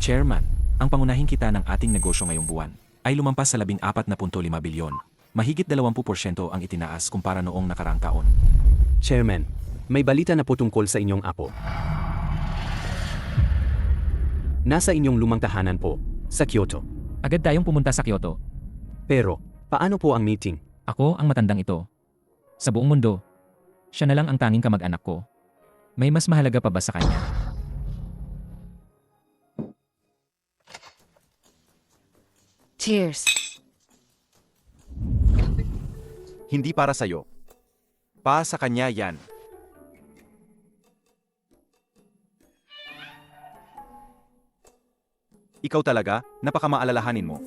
Chairman, ang pangunahing kita ng ating negosyo ngayong buwan ay lumampas sa 14.5 bilyon. Mahigit 20% ang itinaas kumpara noong nakaraang taon. Chairman, may balita na po tungkol sa inyong apo. Nasa inyong lumang tahanan po, sa Kyoto. Agad tayong pumunta sa Kyoto. Pero, paano po ang meeting? Ako ang matandang ito. Sa buong mundo, siya na lang ang tanging kamag-anak ko. May mas mahalaga pa ba sa kanya? Cheers! Hindi para sa'yo. Pa sa kanya yan. Ikaw talaga, napakamaalalahanin mo.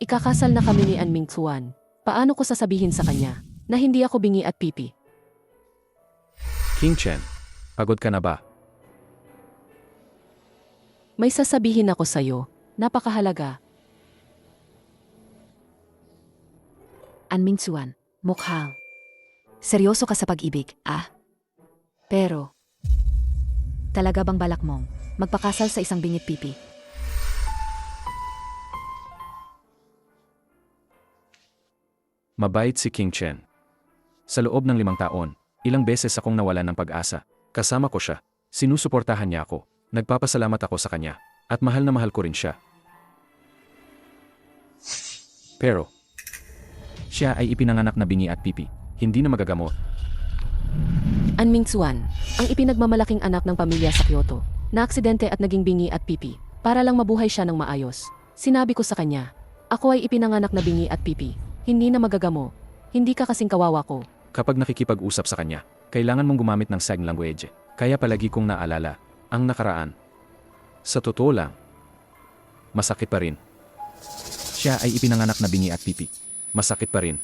Ikakasal na kami ni An Mingxuan. Paano ko sasabihin sa kanya na hindi ako bingi at pipi? King Chen, pagod ka na ba? May sasabihin ako sa'yo. Napakahalaga. An Mingxuan, mukhang seryoso ka sa pag-ibig, ah? Pero, talaga bang balak mong magpakasal sa isang bingit pipi? Mabait si King Chen. Sa loob ng 5 taon, ilang beses akong nawalan ng pag-asa. Kasama ko siya. Sinusuportahan niya ako. Nagpapasalamat ako sa kanya. At mahal na mahal ko rin siya. Pero, Siya ay ipinanganak na bingi at pipi. hindi na magagamot. An Mingxuan, ang ipinagmamalaking anak ng pamilya sa Kyoto, na aksidente at naging bingi at pipi, para lang mabuhay siya ng maayos. Sinabi ko sa kanya, ako ay ipinanganak na bingi at pipi, hindi na magagamo. Hindi ka kasing kawawa ko. Kapag nakikipag-usap sa kanya, kailangan mong gumamit ng sign language. Kaya palagi kong naalala ang nakaraan. Sa totoo lang, masakit pa rin. Siya ay ipinanganak na bingi at pipi. Masakit pa rin.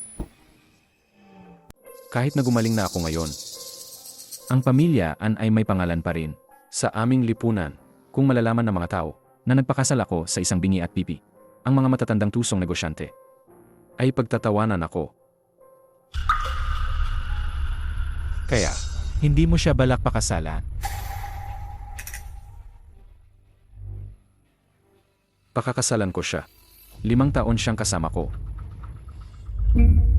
Kahit na gumaling na ako ngayon, Ang pamilya ay may pangalan pa rin. sa aming lipunan, Kung malalaman ng mga tao na nagpakasal ako sa isang bingi at pipi, ang mga matatandang tusong negosyante ay pagtatawanan ako. Kaya, hindi mo siya balak pakasalan. pakakasalan ko siya. 5 taon siyang kasama ko.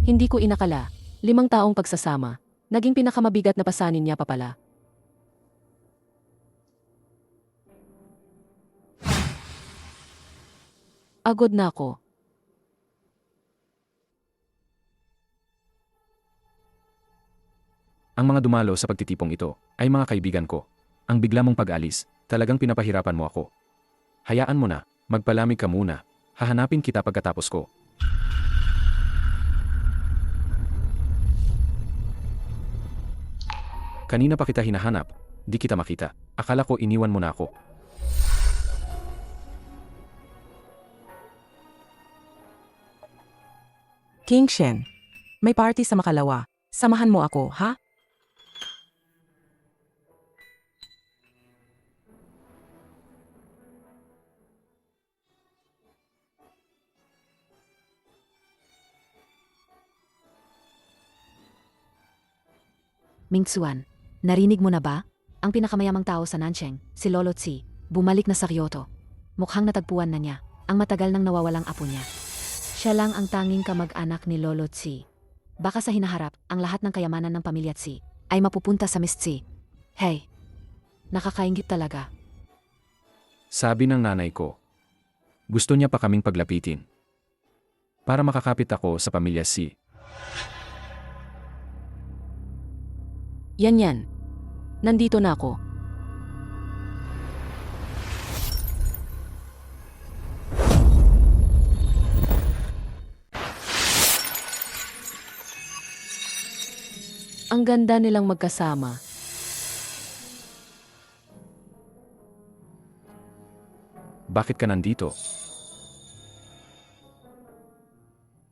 Hindi ko inakala, 5 taong pagsasama, naging pinakamabigat na pasanin niya pa pala. Agod na ako. Ang mga dumalo sa pagtitipong ito ay mga kaibigan ko. Ang bigla mong pag-alis, talagang pinapahirapan mo ako. Hayaan mo na, magpalamig ka muna. Hahanapin kita pagkatapos ko. Kanina pa kita hinahanap, di kita makita. Akala ko iniwan mo na ako. King Shen, may party sa Makalawa. Samahan mo ako, ha? Mingxuan, narinig mo na ba? Ang pinakamayamang tao sa Nancheng, si Lolo Tsi, bumalik na sa Kyoto. Mukhang natagpuan na niya ang matagal nang nawawalang apo niya. Siya lang ang tanging kamag-anak ni Lolo Tsi. Baka sa hinaharap, ang lahat ng kayamanan ng pamilya Tsi ay mapupunta sa Miss Tsi. Hey, nakakaingit talaga. Sabi ng nanay ko, gusto niya pa kaming paglapitin. Para makakapit ako sa pamilya Si. Yan. Nandito na ako. Ang ganda nilang magkasama. Bakit ka nandito?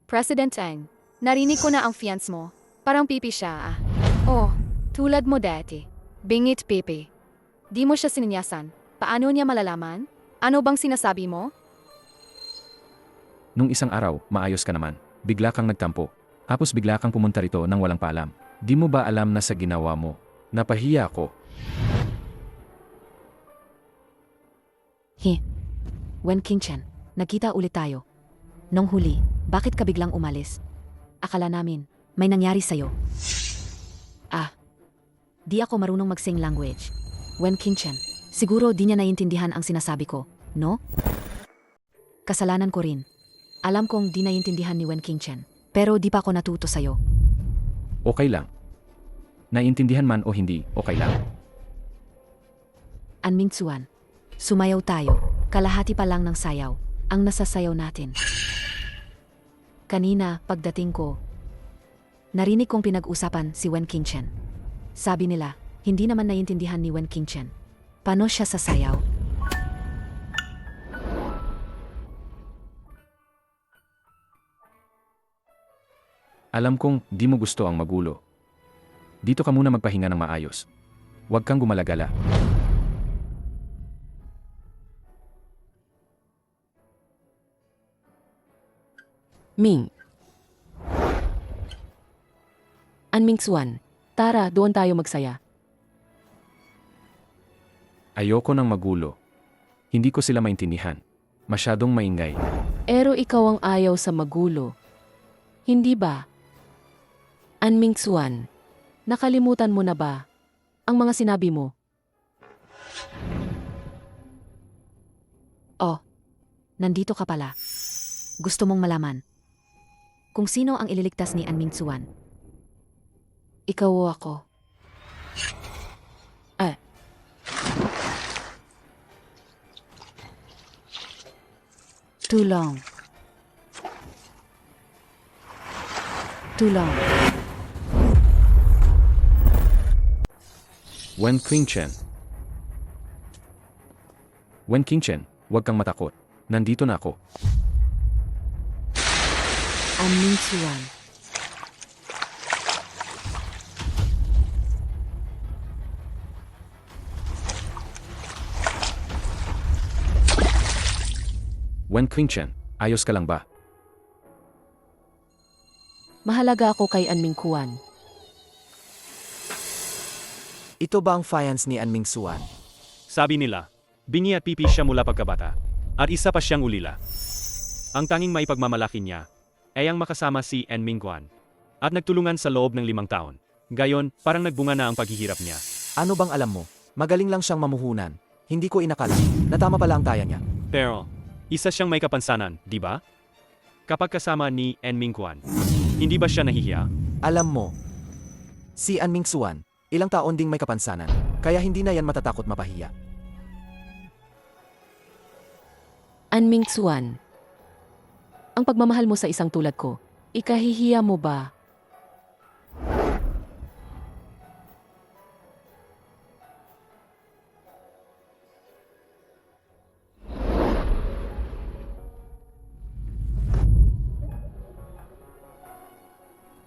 President Tang, narinig ko na ang fiance mo. Parang pipi siya, ah. Oh, tulad mo dati. Bingit pipi. Di mo siya sininyasan. Paano niya malalaman? Ano bang sinasabi mo? Nung isang araw, maayos ka naman. Bigla kang nagtampo. Tapos bigla kang pumunta rito nang walang paalam. Di mo ba alam na sa ginawa mo? Napahiya ako. Wen Qingchen, nagkita ulit tayo. Nung huli, bakit ka biglang umalis? Akala namin, may nangyari sa'yo. Di ako marunong mag-sing language. Wen Qingchen, siguro di niya naiintindihan ang sinasabi ko, no? Kasalanan ko rin. Alam kong di naiintindihan ni Wen Qingchen, pero di pa ako natuto sa'yo. Okay lang. Naiintindihan man o hindi, okay lang. An Mingzuan, sumayaw tayo. Kalahati pa lang ng sayaw ang nasasayaw natin. Kanina, pagdating ko, narinig kong pinag-usapan si Wen Qingchen. Sabi nila, hindi naman naiintindihan ni Wen Qingchen. Paano siya sasayaw? Alam kong di mo gusto ang magulo. Dito ka muna magpahinga ng maayos. Huwag kang gumalagala. Ming. An Mingzuan, tara, doon tayo magsaya. Ayoko ng magulo. Hindi ko sila maintindihan. Masyadong maingay. Pero ikaw ang ayaw sa magulo. Hindi ba? An Mingzuan, nakalimutan mo na ba ang mga sinabi mo? Oh, nandito ka pala. Gusto mong malaman kung sino ang ililigtas ni An Mingzuan? Ikaw o ako? Tulong. Tulong. Wen Qingchen. Wen Qingchen, huwag kang matakot. Nandito na ako. An Mingzuan. Wen Qingchen, ayos ka lang ba? Mahalaga ako kay An Mingkuan. Ito ba ang fiance ni An Mingzuan? Sabi nila, bingi at pipi siya mula pagkabata, at isa pa siyang ulila. Ang tanging maipagmamalaki niya ay ang makasama si An Mingguan, at nagtulungan sa loob ng 5 taon. Gayon, parang nagbunga na ang paghihirap niya. Ano bang alam mo? Magaling lang siyang mamuhunan. Hindi ko inakala na tama pala ang taya niya. Pero, isa siyang may kapansanan, di ba? Kapag kasama ni An Mingguan, hindi ba siya nahihiya? Alam mo, si An Mingzuan, ilang taon ding may kapansanan, kaya hindi na yan matatakot mapahiya. An Mingzuan, ang pagmamahal mo sa isang tulad ko, ikahihiya mo ba?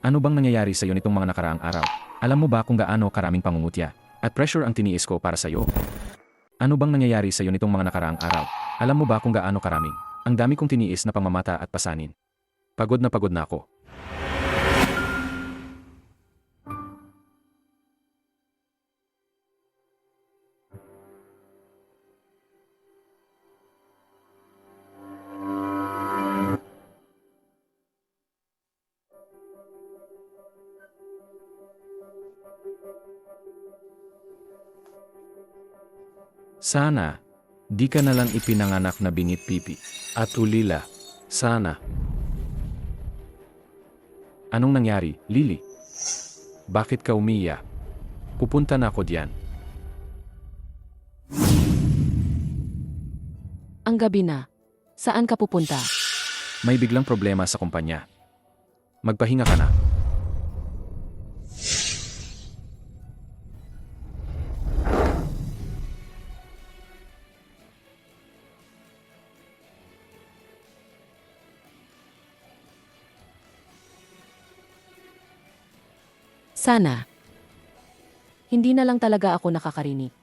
Ano bang nangyayari sa iyo nitong mga nakaraang araw? Alam mo ba kung gaano karaming pangungutya at pressure ang tiniis ko para sa iyo? Ano bang nangyayari sa iyo nitong mga nakaraang araw? Alam mo ba kung gaano karaming ang dami kong tiniis na pamamata at pasanin? Pagod na ako. Sana, di ka na lang ipinanganak na bingit pipi at ulila. Sana. Anong nangyari, Lily? Bakit ka umiiyak? Pupunta na ako diyan. Ang gabi na. Saan ka pupunta? May biglang problema sa kumpanya. Magpahinga ka na. Sana. Hindi na lang talaga ako nakakarinig.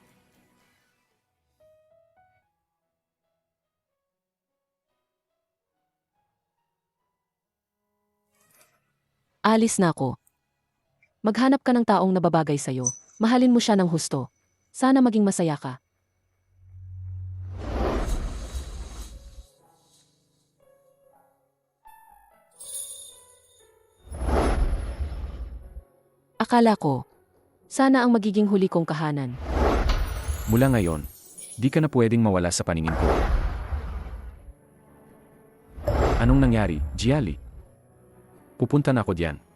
Alis na ako. Maghanap ka ng taong nababagay sa'yo. Mahalin mo siya ng husto. Sana maging masaya ka. Akala ko, sana ang magiging huli kong kahanan. Mula ngayon, di ka na pwedeng mawala sa paningin ko. Anong nangyari, Jiali? Pupunta na ako diyan.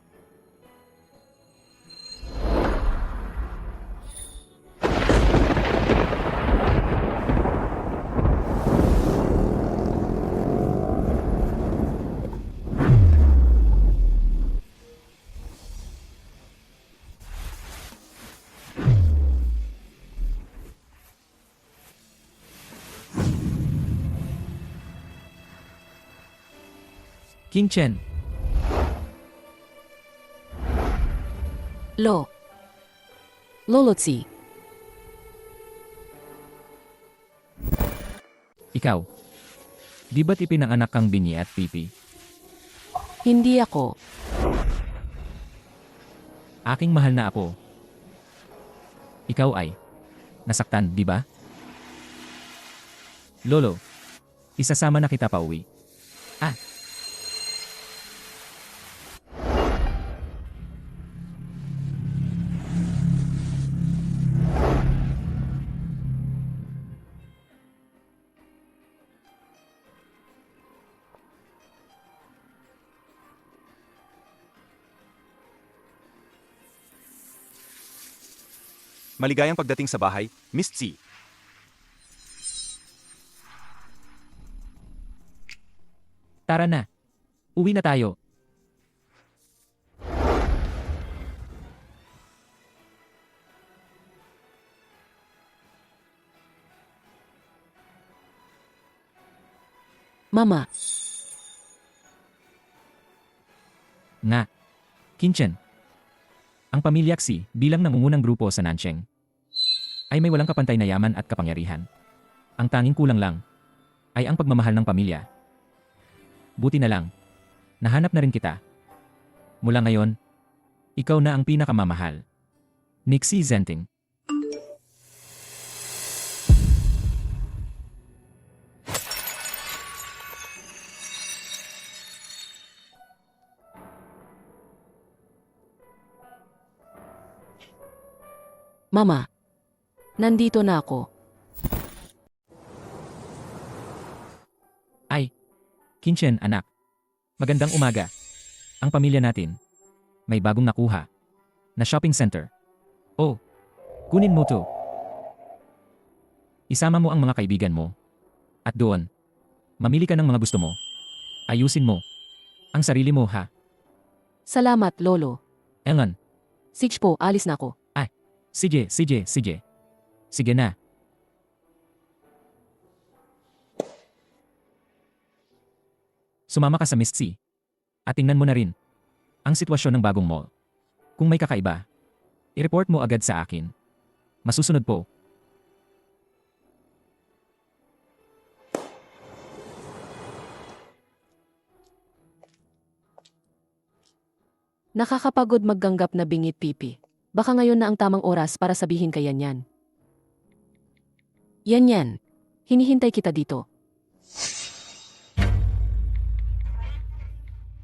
King Chen, Lolotsi, ikaw. Di ba't ipinanganak kang Binhi at Pipi? hindi ako. Aking mahal na apo. Ikaw ay nasaktan, di ba? Lolo, isasama na kita pauwi. Maligayang pagdating sa bahay, Miss Tsi. Tara na. Uwi na tayo. Mama, Nga. King Chen. Ang pamilya Xi bilang nangungunang grupo sa Nancheng ay may walang kapantay na yaman at kapangyarihan. Ang tanging kulang lang ay ang pagmamahal ng pamilya. Buti na lang, nahanap na rin kita. Mula ngayon, ikaw na ang pinakamamahal. Nixie Zenting. Mama, nandito na ako. King Chen, anak. Magandang umaga. Ang pamilya natin may bagong nakuha na shopping center. Oh, kunin mo to. Isama mo ang mga kaibigan mo. At doon, mamili ka ng mga gusto mo. Ayusin mo ang sarili mo, ha? Salamat, Lolo. Engan, Sige po, alis na ako. sige. Sige na. Sumama ka sa Miss Tsi. At tingnan mo na rin ang sitwasyon ng bagong mall. Kung may kakaiba, i-report mo agad sa akin. Masusunod po. Nakakapagod magganggap na bingit pipi. Baka ngayon na ang tamang oras para sabihin kay Yan. Yan. Hinihintay kita dito.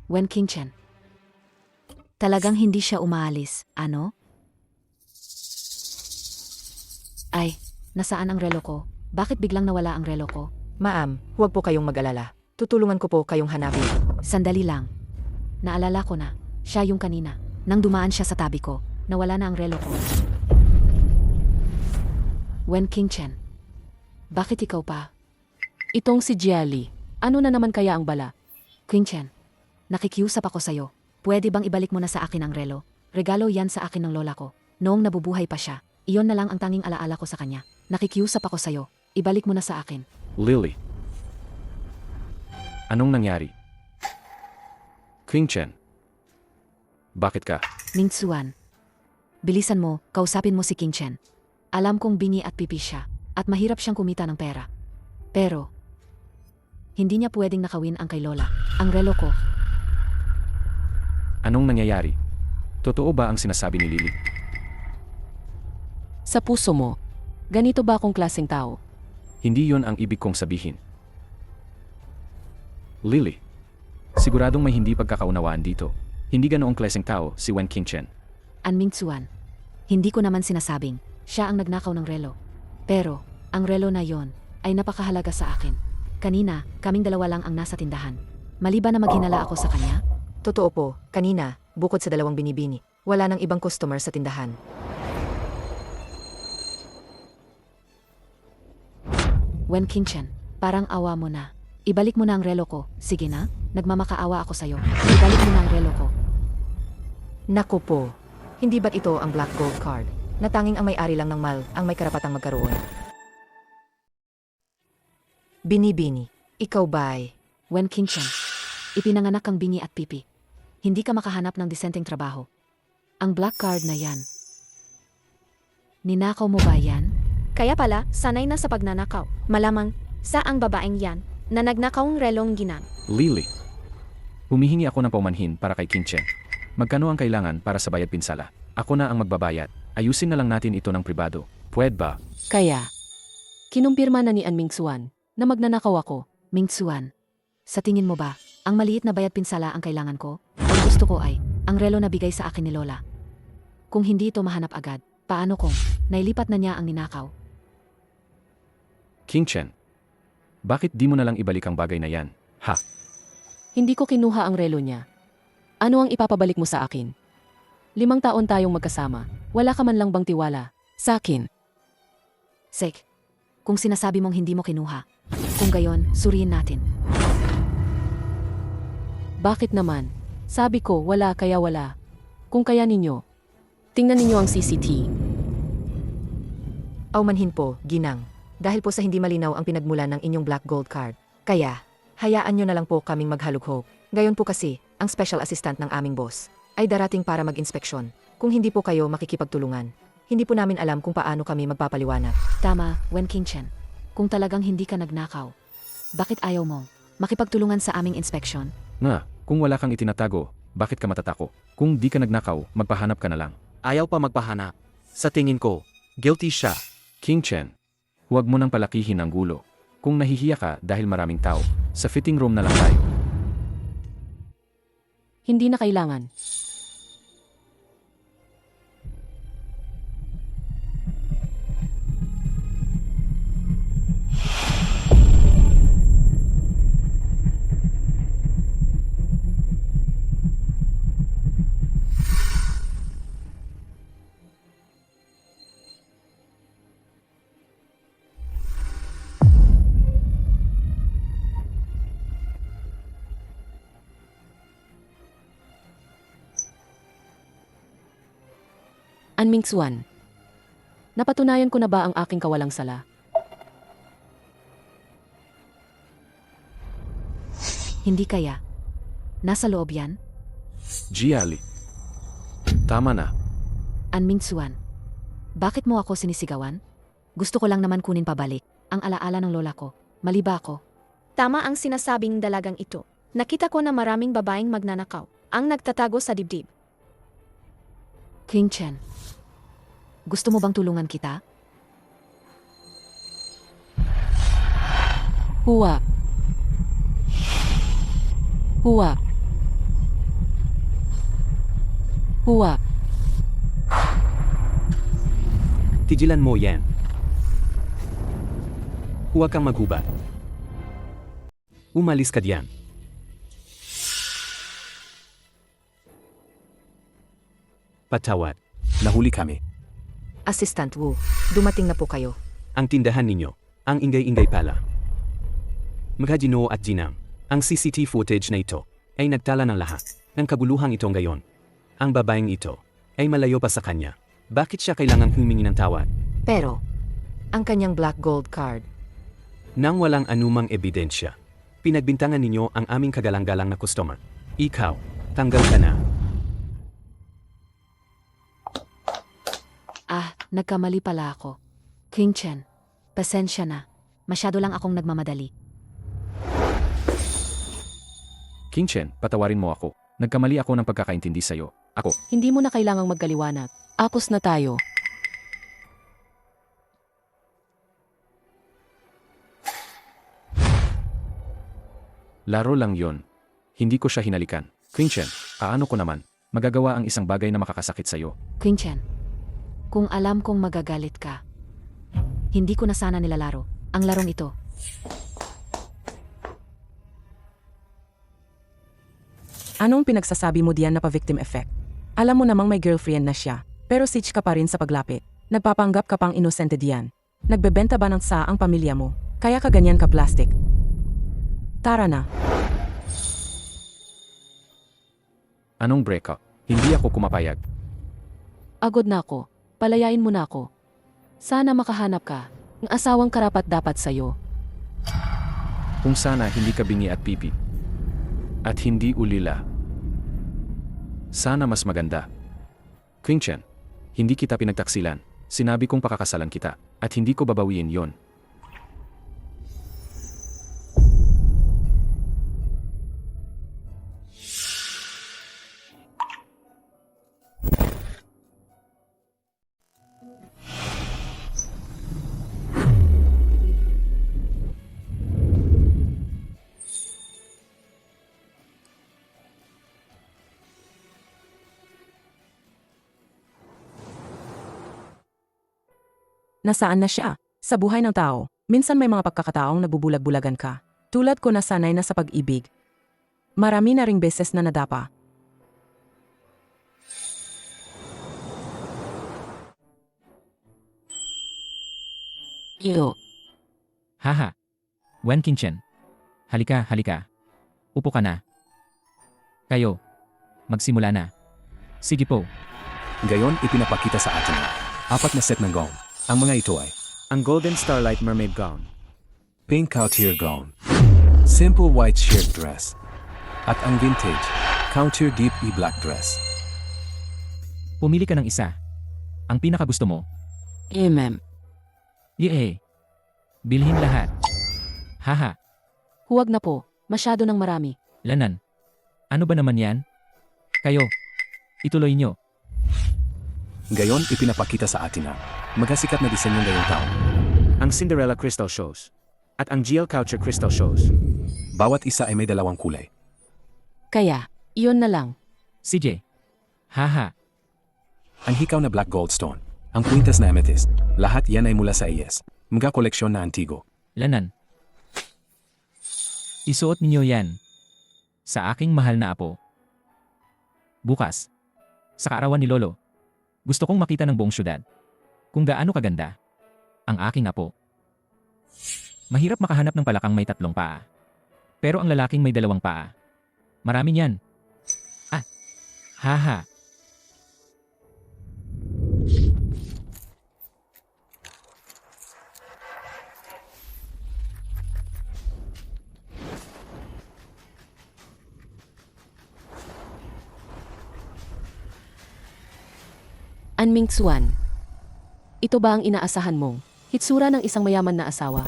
Wen King Chen. Talagang hindi siya umaalis, ano? Ay, nasaan ang relo ko? Bakit biglang nawala ang relo ko? Ma'am, huwag po kayong mag-alala. Tutulungan ko po kayong hanapin. Sandali lang. Naalala ko na, siya yung kanina. Nang dumaan siya sa tabi ko, nawala na ang relo ko. Wen King Chen. Bakit ikaw pa? Itong si Jiali. Ano na naman kaya ang bala? King Chen, nakikiusap ako sa'yo. Pwede bang ibalik mo na sa akin ang relo? Regalo yan sa akin ng lola ko. Noong nabubuhay pa siya, iyon na lang ang tanging alaala ko sa kanya. Nakikiusap ako sa'yo. Ibalik mo na sa akin. Lily. Anong nangyari? King Chen. Bakit ka? Ming Tsuan. Bilisan mo, kausapin mo si King Chen. Alam kong bingi at pipi siya, at mahirap siyang kumita ng pera. Pero, hindi niya pwedeng nakawin ang kay Lola. Ang relo ko. Anong nangyayari? Totoo ba ang sinasabi ni Lily? Sa puso mo, ganito ba akong klaseng tao? Hindi yon ang ibig kong sabihin. Lily. Siguradong may hindi pagkakaunawaan dito. Hindi ganoong klaseng tao si Wen King Chen. An Mingzuan. Hindi ko naman sinasabing siya ang nagnakaw ng relo. Pero, ang relo na yon ay napakahalaga sa akin. Kanina, kaming dalawa lang ang nasa tindahan. Maliban na maghinala ako sa kanya, Totoo po, kanina, bukod sa 2 binibini, wala nang ibang customer sa tindahan. Wen Qingchen, parang awa mo na. Ibalik mo na ang relo ko. Sige na, nagmamakaawa ako sa'yo. Ibalik mo na ang relo ko. Naku po, hindi ba't ito ang black gold card? Na tanging ang may-ari lang ng mall ang may karapatang magkaroon. Binibini, ikaw ba'y? Wen Qingchen, ipinanganak kang bingi at pipi. Hindi ka makahanap ng disenteng trabaho. Ang black card na yan. Ninakaw mo ba yan? Kaya pala, sanay na sa pagnanakaw. Malamang, sa ang babaeng yan, na nagnakaw ang relong ginang. Lily. Humihingi ako ng paumanhin para kay King Chen. Magkano ang kailangan para sa bayad pinsala? Ako na ang magbabayad. Ayusin na lang natin ito ng pribado. Pwede ba? Kaya, kinumpirma na ni An Mingzuan na magnanakaw ako. Mingzuan, sa tingin mo ba, ang maliit na bayad pinsala ang kailangan ko? Ang gusto ko ay, ang relo na bigay sa akin ni Lola. Kung hindi ito mahanap agad, paano kung nailipat na niya ang ninakaw? King Chen. Bakit di mo na lang ibalik ang bagay na yan? Ha? Hindi ko kinuha ang relo niya. Ano ang ipapabalik mo sa akin? 5 taon tayong magkasama. Wala ka man lang bang tiwala sa akin? Sek, kung sinasabi mong hindi mo kinuha, kung gayon, suriin natin. Bakit naman? Sabi ko, wala kaya wala. Kung kaya ninyo, tingnan ninyo ang CCTV. Aumanhin po, ginang. Dahil po sa hindi malinaw ang pinagmulan ng inyong black gold card. Kaya, hayaan nyo na lang po kaming maghalughog. Gayon po kasi, ang special assistant ng aming boss ay darating para mag-inspeksyon. Kung hindi po kayo makikipagtulungan, hindi po namin alam kung paano kami magpapaliwanag. Tama, Wen Qingchen. Kung talagang hindi ka nagnakaw, bakit ayaw mong makipagtulungan sa aming inspeksyon? Nga, kung wala kang itinatago, bakit ka matatako? Kung di ka nagnakaw, magpahanap ka na lang. Ayaw pa magpahanap. Sa tingin ko, guilty siya. King Chen, huwag mo nang palakihin ang gulo. Kung nahihiya ka dahil maraming tao, sa fitting room na lang tayo. Hindi na kailangan. An Mingzuan. Napatunayan ko na ba ang aking kawalang sala? Hindi kaya. Nasa loob yan? Jiali. Tama na. An Mingzuan. Bakit mo ako sinisigawan? Gusto ko lang naman kunin pabalik ang alaala ng lola ko. Mali ba ako? Tama ang sinasabing dalagang ito. Nakita ko na maraming babaeng magnanakaw ang nagtatago sa dibdib. King Chen. Gusto mo bang tulungan kita? Huwa. Huwa. Huwa. Tigilan mo yan. Huwag kang maghubad. Umalis ka diyan. Patawad. Nahuli kami. Assistant Wu, dumating na po kayo. Ang tindahan ninyo, ang ingay-ingay pala. Magkajino at Jinang, ang CCTV footage na ito ay nagtala ng lahat ng kabuluhang ito ngayon. Ang babaeng ito ay malayo pa sa kanya. Bakit siya kailangang humingi ng tawad? Pero, ang kanyang black gold card, Nang walang anumang ebidensya, pinagbintangan ninyo ang aming kagalang-galang na customer. Ikaw, tanggal ka na. Nagkamali pala ako. King Chen, pasensya na. Masyado lang akong nagmamadali. King Chen, patawarin mo ako. Nagkamali ako ng pagkakaintindi sa'yo. Ako. Hindi mo na kailangang magkaliwanag. Akos na tayo. Laro lang yon. Hindi ko siya hinalikan. King Chen, aano ko naman. Magagawa ang isang bagay na makakasakit sa'yo. Queen Chen, kung alam kong magagalit ka, hindi ko na sana nilalaro ang larong ito. Anong pinagsasabi mo diyan na pa-victim effect? Alam mo namang may girlfriend na siya, pero sitch ka pa rin sa paglapit. Nagpapanggap ka pang inosente diyan. Nagbebenta ba ng sa ang pamilya mo? Kaya ka ganyan ka plastic. Tara na. Anong breakup? Hindi ako kumapayag. Agod na ako. Palayain mo na ako. Sana makahanap ka ng asawang karapat-dapat sa'yo. Kung sana hindi ka bingi at pipi. At hindi ulila. Sana mas maganda. Queen Chen, hindi kita pinagtaksilan. Sinabi kong pakakasalan kita, at hindi ko babawiin yon. Nasaan na siya? Sa buhay ng tao, minsan may mga pagkakataong nabubulag-bulagan ka. Tulad ko na sanay na sa pag-ibig. Marami na ring beses na nadapa. Iyo. Haha. Wen Qingchen. Halika, halika. Upo ka na. Kayo. Magsimula na. Sige po. Gayon ipinapakita sa atin apat na set ng gown. Ang mga ito ay Ang Golden Starlight Mermaid Gown, pink couture gown, simple white sheer dress, at ang vintage couture deep e-black dress. Pumili ka ng isa. Ang pinakagusto mo. Ma'am. Yee. Bilhin lahat. Haha. Huwag na po. Masyado ng marami. Lanan. Ano ba naman yan? Kayo. Ituloy nyo. Gayon ipinapakita sa atin ang magasikat na disenyo ngayong taon. ang Cinderella Crystal Shows, at ang GL Couture Crystal Shows. Bawat isa ay may dalawang kulay. Kaya, iyon na lang. CJ. Haha. Ang hikaw na black goldstone, ang quintas na amethyst, lahat yan ay mula sa AS, mga koleksyon na antigo. Lanan. Isuot ninyo yan. Sa aking mahal na apo. Bukas. Sa kaarawan ni Lolo. Gusto kong makita ng buong syudad. Kung gaano kaganda. Ang aking apo. Mahirap makahanap ng palakang may 3 paa. Pero ang lalaking may 2 paa. Marami niyan. Ah. Haha. Anming Xuan. Ito ba ang inaasahan mong hitsura ng isang mayaman na asawa?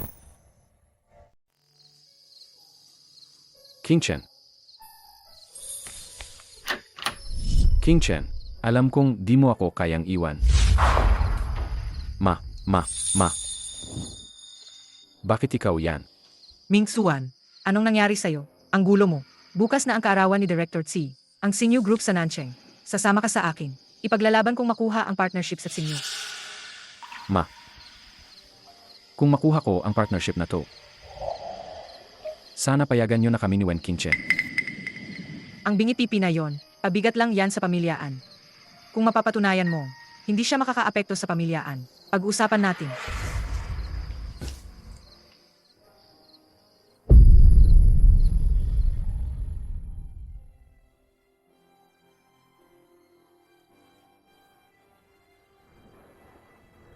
King Chen. King Chen, alam kong di mo ako kayang iwan. Ma. Bakit ikaw yan? Ming Xuan, anong nangyari sa'yo? Ang gulo mo. Bukas na ang kaarawan ni Director Tsi, ang Sinyu Group sa Nancheng. Sasama ka sa akin. Ipaglalaban kong makuha ang partnership sa Sinyu. Ma. Kung makuha ko ang partnership na to, sana payagan nyo na kami ni Wen Qingchen. Ang bingi-pipi na yon, pabigat lang yan sa pamilyaan. Kung mapapatunayan mo, hindi siya makakaapekto sa pamilyaan. Pag-uusapan natin.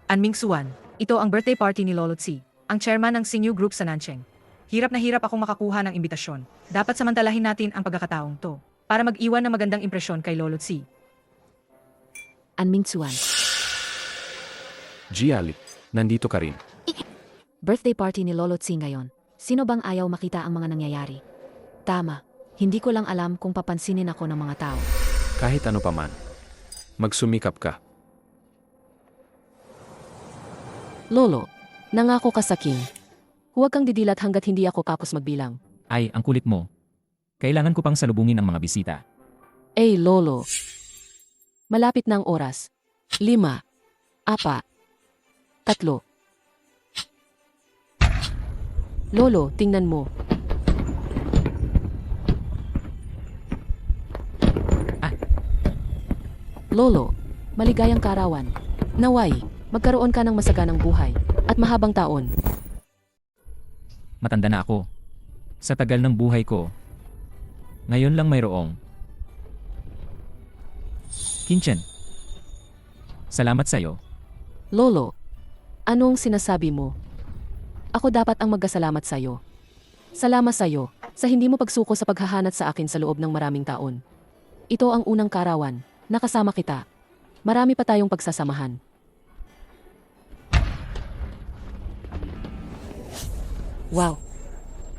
Anming Xuan, ito ang birthday party ni Lolo Tsi, ang chairman ng Sinyu Group sa Nancheng. Hirap na hirap akong makakuha ng imbitasyon. Dapat samantalahin natin ang pagkakataong to para mag-iwan ng magandang impresyon kay Lolo Tsi. Anming Xuan. Jiali, nandito ka rin. Birthday party ni Lolo Tsi ngayon. Sino bang ayaw makita ang mga nangyayari? Tama. Hindi ko lang alam kung papansinin ako ng mga tao. Kahit ano pa man. Magsumikap ka. Lolo, nangako ka sa king. Huwag kang didilat hanggat hindi ako kapos magbilang. Ay, ang kulit mo. Kailangan ko pang salubungin ang mga bisita. Lolo, Malapit na ang oras. 5, 4, 3. Lolo, tingnan mo. Lolo, maligayang kaarawan. Naway, magkaroon ka ng masaganang buhay at mahabang taon. Matanda na ako. Sa tagal ng buhay ko, ngayon lang mayroong. Kinchen, salamat sa'yo. Lolo, anong sinasabi mo? Ako dapat ang magkasalamat sa'yo. Salamat sa'yo sa hindi mo pagsuko sa paghahanat sa akin sa loob ng maraming taon. Ito ang unang karawan. Nakasama kita. Marami pa tayong pagsasamahan. Wow!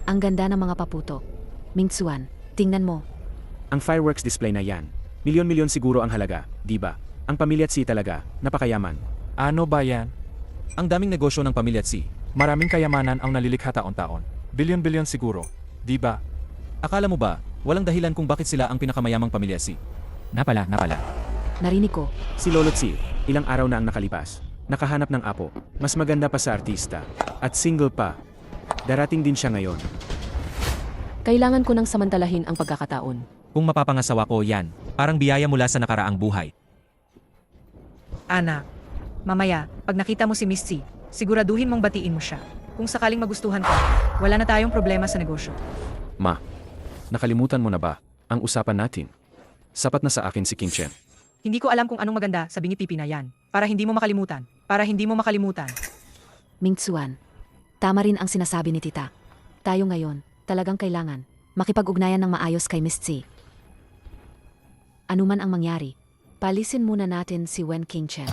Ang ganda ng mga paputok. Mingsuan, tingnan mo. Ang fireworks display na yan. Milyon-milyon siguro ang halaga, di ba? Ang pamilya Tsi talaga, napakayaman. Ano ba yan? Ang daming negosyo ng pamilya Tsi. Maraming kayamanan ang nalilikha taon-taon. Bilyon-bilyon siguro. Di ba? Akala mo ba, walang dahilan kung bakit sila ang pinakamayamang pamilya Tsi? Napala. Narinig ko. Si Lolo Tsi, ilang araw na ang nakalipas. Nakahanap ng apo, mas maganda pa sa artista. At single pa. Darating din siya ngayon. Kailangan ko nang samantalahin ang pagkakataon. Kung mapapangasawa ko yan, parang biyaya mula sa nakaraang buhay. Anak, mamaya, pag nakita mo si Miss C, siguraduhin mong batiin mo siya. Kung sakaling magustuhan ka, wala na tayong problema sa negosyo. Ma, nakalimutan mo na ba ang usapan natin? Sapat na sa akin si King Chen. Hindi ko alam kung anong maganda sa bingi pipi na yan. Para hindi mo makalimutan. Mingsuan, tama rin ang sinasabi ni tita. Tayo ngayon, talagang kailangan makipag-ugnayan ng maayos kay Miss C. Ano man ang mangyari, palisin muna natin si Wen Qingchen.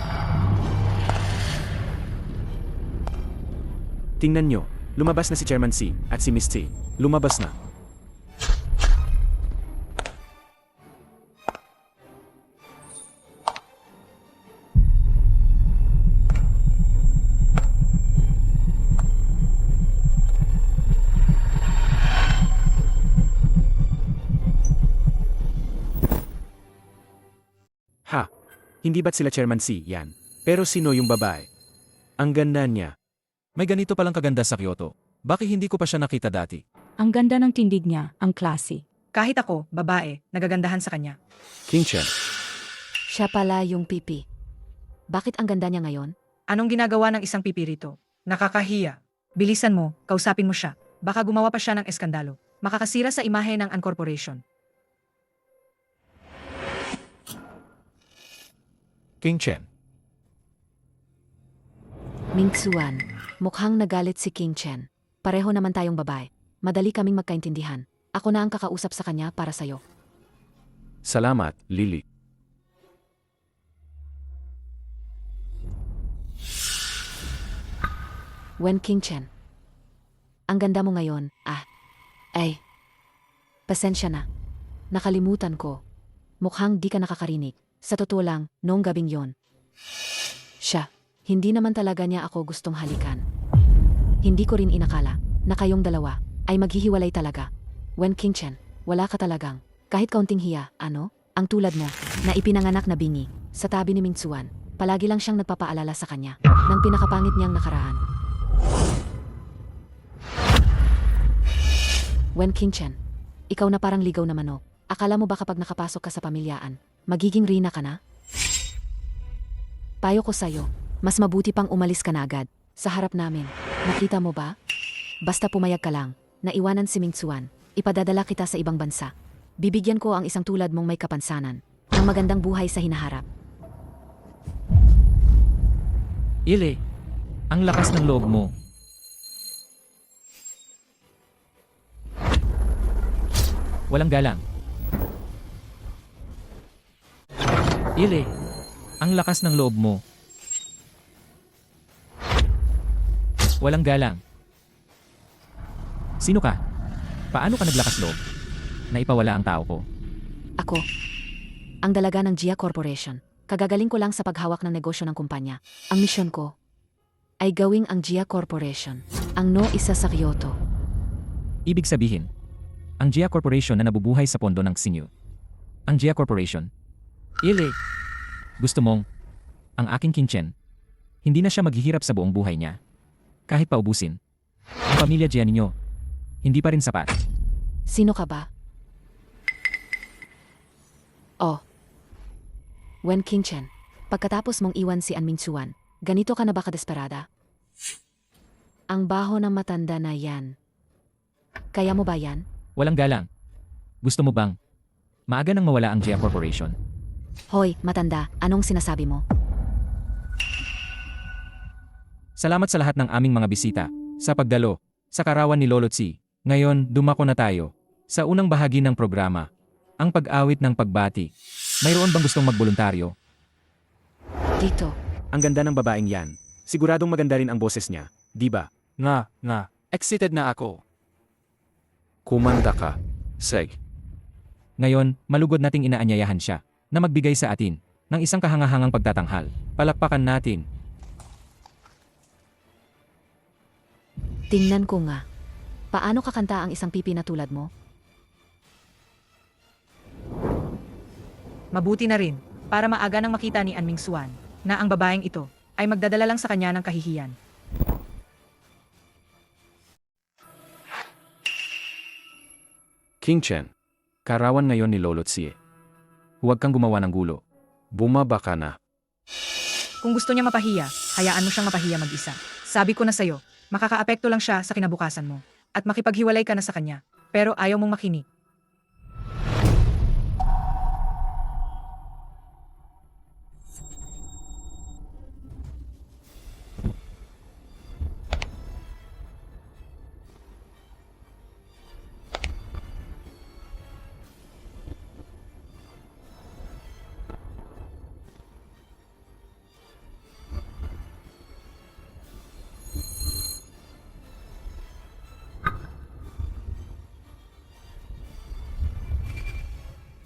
Tingnan nyo, lumabas na si Chairman C at si Miss T. Lumabas na. Ha, hindi ba't sila Chairman C yan? Pero sino yung babae? Ang ganda niya. May ganito palang kaganda sa Kyoto. Bakit hindi ko pa siya nakita dati? Ang ganda ng tindig niya, ang classy. Kahit ako, babae, nagagandahan sa kanya. King Chen, Siya pala yung pipi. Bakit ang ganda niya ngayon? Anong ginagawa ng isang pipi rito? Nakakahiya. Bilisan mo, kausapin mo siya. Baka gumawa pa siya ng eskandalo. Makakasira sa imahe ng An Corporation. King Chen. Mingsuan, mukhang nagalit si King Chen. Pareho naman tayong babae. Madali kaming magkaintindihan. Ako na ang kakausap sa kanya para sa'yo. salamat, Lily. Wen Qingchen. Ang ganda mo ngayon, Ay. Pasensya na. Nakalimutan ko. Mukhang di ka nakakarinig. Sa totoo lang, noong gabing yon. Siya, hindi naman talaga niya ako gustong halikan. Hindi ko rin inakala na kayong dalawa ay maghihiwalay talaga. Wen Qingchen, wala ka talagang, kahit kaunting hiya, ang tulad mo, na ipinanganak na bingi, sa tabi ni Mingsuan, palagi lang siyang nagpapaalala sa kanya, ng pinakapangit niyang nakaraan. Wen Qingchen, ikaw na parang ligaw na manok. Akala mo ba kapag nakapasok ka sa pamilyaan, magiging rina ka na? Payo ko sa'yo, mas mabuti pang umalis ka na agad, sa harap namin. Nakita mo ba? Basta pumayag ka lang, naiwanan si Mingsuan, ipadadala kita sa ibang bansa. Bibigyan ko ang isang tulad mong may kapansanan, ng magandang buhay sa hinaharap. Ile, ang lakas ng loob mo. Walang galang. Ile, ang lakas ng loob mo. Walang galang. Sino ka? Paano ka naglakas loob? Naipawala ang tao ko. Ako, ang dalaga ng Jia Corporation. Kagagaling ko lang sa paghawak ng negosyo ng kumpanya. Ang misyon ko ay gawing ang Jia Corporation ang isa sa Kyoto. Ibig sabihin, ang Jia Corporation na nabubuhay sa pondo ng Xinyu. Ang Jia Corporation. Ile, Gusto mong, ang aking Kinchen, hindi na siya maghihirap sa buong buhay niya. Kahit paubusin. Ang pamilya Jia ninyo, hindi pa rin sapat. Sino ka ba? Oh. Wen Qingchen, pagkatapos mong iwan si An Mingsuan, ganito ka na ba kadesperada? Ang baho ng matanda na yan. Kaya mo ba yan? Walang galang. Gusto mo bang maaga nang mawala ang Jia Corporation? Hoy, matanda, anong sinasabi mo? Salamat sa lahat ng aming mga bisita, sa pagdalo, sa karawan ni Lolo Tsi. Ngayon, dumako na tayo. Sa unang bahagi ng programa, ang pag-awit ng pagbati. Mayroon bang gustong magboluntaryo? Dito. Ang ganda ng babaeng yan. Siguradong maganda rin ang boses niya, di ba? Excited na ako. Kumanda ka. Seg. Ngayon, malugod nating inaanyayahan siya na magbigay sa atin ng isang kahangahangang pagtatanghal. Palakpakan natin. Tingnan ko nga. Paano kakanta ang isang pipi na tulad mo? Mabuti na rin, para maaga nang makita ni An Mingsuan, na ang babaeng ito ay magdadala lang sa kanya ng kahihiyan. Qingchen. Karawan ngayon ni Lolo Tsie. Huwag kang gumawa ng gulo. Bumaba ka na. Kung gusto niya mapahiya, hayaan mo siyang mapahiya mag-isa. Sabi ko na sa'yo, makakaapekto lang siya sa kinabukasan mo. At makipaghiwalay ka na sa kanya, pero ayaw mong makinig.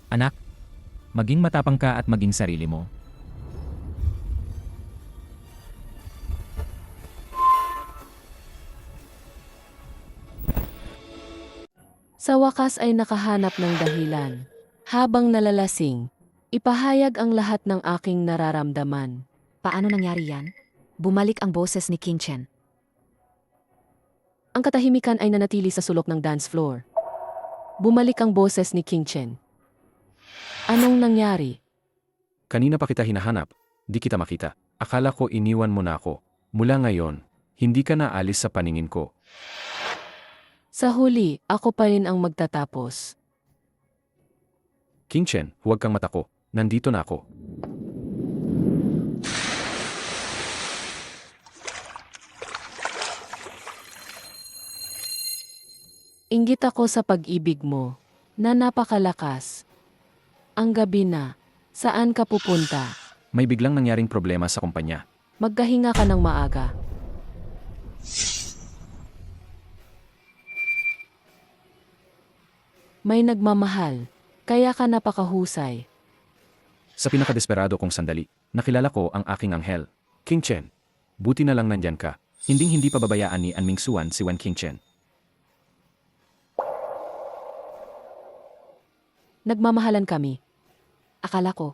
Anak, maging matapang ka at maging sarili mo. Sa wakas ay nakahanap ng dahilan. Habang nalalasing, ipahayag ang lahat ng aking nararamdaman. Paano nangyari yan? Bumalik ang boses ni Qingchen. Ang katahimikan ay nanatili sa sulok ng dance floor. Bumalik ang boses ni Qingchen. Anong nangyari? Kanina pa kita hinahanap. Di kita makita. Akala ko iniwan mo na ako. Mula ngayon, hindi ka na alis sa paningin ko. Sa huli, ako pa rin ang magtatapos. Qingchen, huwag kang matako. Nandito na ako. Inggit ako sa pag-ibig mo, na napakalakas. Ang gabi na, saan ka pupunta? May biglang nangyaring problema sa kumpanya. Magkahinga ka ng maaga. May nagmamahal, kaya ka napakahusay. Sa pinakadesperado kong sandali, nakilala ko ang aking anghel. Qingchen, buti na lang nandyan ka. Hinding-hindi pababayaan ni An Mingsuan si Wen Qingchen. Nagmamahalan kami. Akala ko,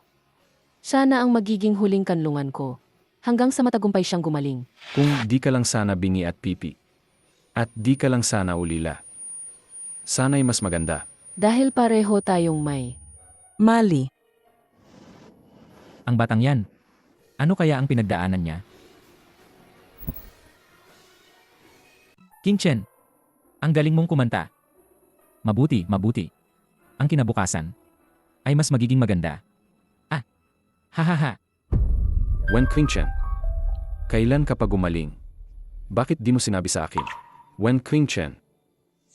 siya na ang magiging huling kanlungan ko, hanggang sa matagumpay siyang gumaling. Kung di ka lang sana bingi at pipi. At di ka lang sana ulila. Sana'y mas maganda. Dahil pareho tayong may. Mali. Ang batang yan, ano kaya ang pinagdaanan niya? Qingchen, ang galing mong kumanta. Mabuti, mabuti. Ang kinabukasan ay mas magiging maganda. Hahaha. Wen Qingchen, kailan ka pa gumaling? Bakit di mo sinabi sa akin? Wen Qingchen,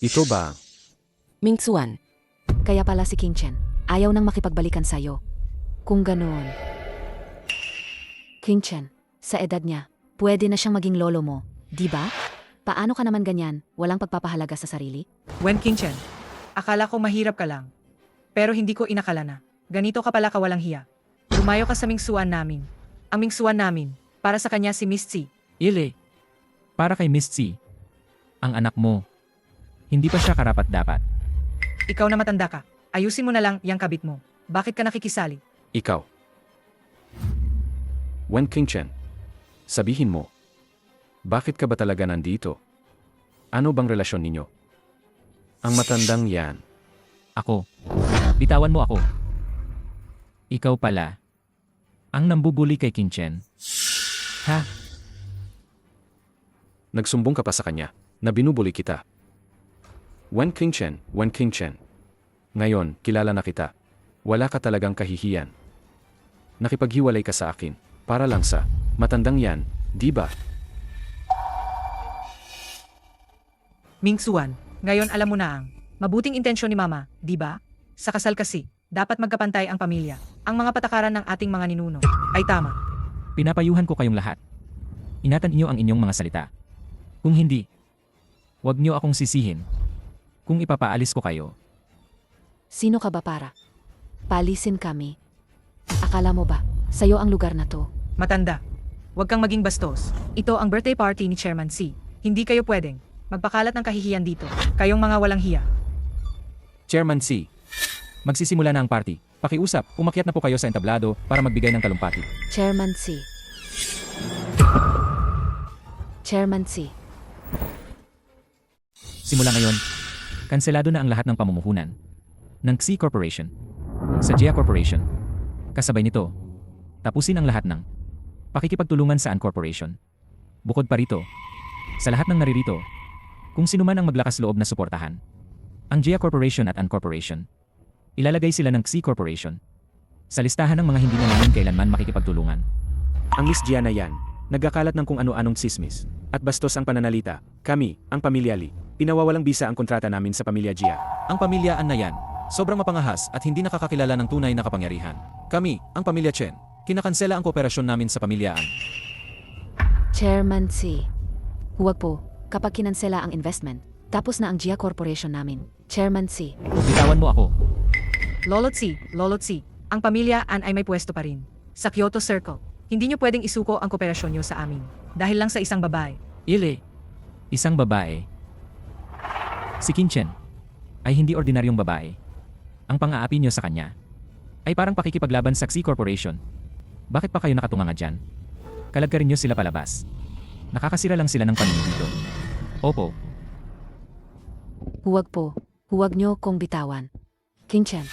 ito ba? Mingsuan, Kaya pala si Qingchen, ayaw nang makipagbalikan sa'yo. Kung ganoon. Qingchen, sa edad niya, pwede na siyang maging lolo mo, di ba? Paano ka naman ganyan, walang pagpapahalaga sa sarili? Wen Qingchen, akala ko mahirap ka lang. Pero hindi ko inakala na. Ganito ka pala kawalang hiya. Lumayo ka sa Mingsuan namin. Ang Mingsuan namin, para sa kanya si Miss Tsi. Ile, para kay Miss Tsi, ang anak mo, hindi pa siya karapat-dapat. Ikaw na matanda ka. Ayusin mo na lang yang kabit mo. Bakit ka nakikisali? Ikaw. Wen Qingchen. Sabihin mo. Bakit ka ba talaga nandito? Ano bang relasyon ninyo? Ang matandang yan. Ako. Bitawan mo ako. Ikaw pala. Ang nambubuli kay Qingchen. Ha? Nagsumbong ka pa sa kanya na binubuli kita. Wen Qingchen, Wen Qingchen. Ngayon, kilala na kita. Wala ka talagang kahihiyan. Nakipaghiwalay ka sa akin para lang sa matandang yan, di ba? Mingsuan, ngayon alam mo na ang mabuting intensyon ni Mama, di ba? Sa kasal kasi, dapat magkapantay ang pamilya. Ang mga patakaran ng ating mga ninuno ay tama. Pinapayuhan ko kayong lahat. Ingatan niyo ang inyong mga salita. Kung hindi, huwag niyo akong sisihin. Kung ipapaalis ko kayo, Sino ka ba para? Palisin kami. Akala mo ba, sa'yo ang lugar na to? Matanda, huwag kang maging bastos. Ito ang birthday party ni Chairman C. Hindi kayo pwedeng magpakalat ng kahihiyan dito. Kayong mga walang hiya. Chairman C. Magsisimula na ang party. Pakiusap, umakyat na po kayo sa entablado para magbigay ng talumpati. Chairman C. Chairman C. Simula ngayon, kanselado na ang lahat ng pamumuhunan ng Xi Corporation sa Jia Corporation. Kasabay nito, tapusin ang lahat ng pakikipagtulungan sa An Corporation. Bukod pa rito, sa lahat ng naririto, kung sino man ang maglakas loob na suportahan ang Jia Corporation at An Corporation, ilalagay sila ng Xi Corporation sa listahan ng mga hindi na namin kailanman makikipagtulungan. Ang Miss Gia na yan, nagkakalat ng kung ano-anong sismis at bastos ang pananalita. Kami, ang pamilya Lee, pinawawalang bisa ang kontrata namin sa pamilya Gia. Ang pamilya An na yan, sobrang mapangahas at hindi nakakakilala ng tunay na kapangyarihan. Kami, ang pamilya Chen, kinakansela ang kooperasyon namin sa pamilya An. Chairman C. Huwag po, kapag kinansela ang investment, tapos na ang Jia Corporation namin. Chairman C. Bitawan mo ako. Lolot C, ang pamilya An ay may pwesto pa rin. Sa Kyoto Circle, hindi nyo pwedeng isuko ang kooperasyon nyo sa amin. Dahil lang sa isang babae. Isang babae. Si Qingchen ay hindi ordinaryong babae. Ang pang-aapi niyo sa kanya ay parang pakikipaglaban sa Xi Corporation. Bakit pa kayo nakatunganga dyan? Kalagkarin niyo sila palabas. Nakakasira lang sila ng paningin dito. Opo, Huwag po, huwag nyo kong bitawan. Qingchen,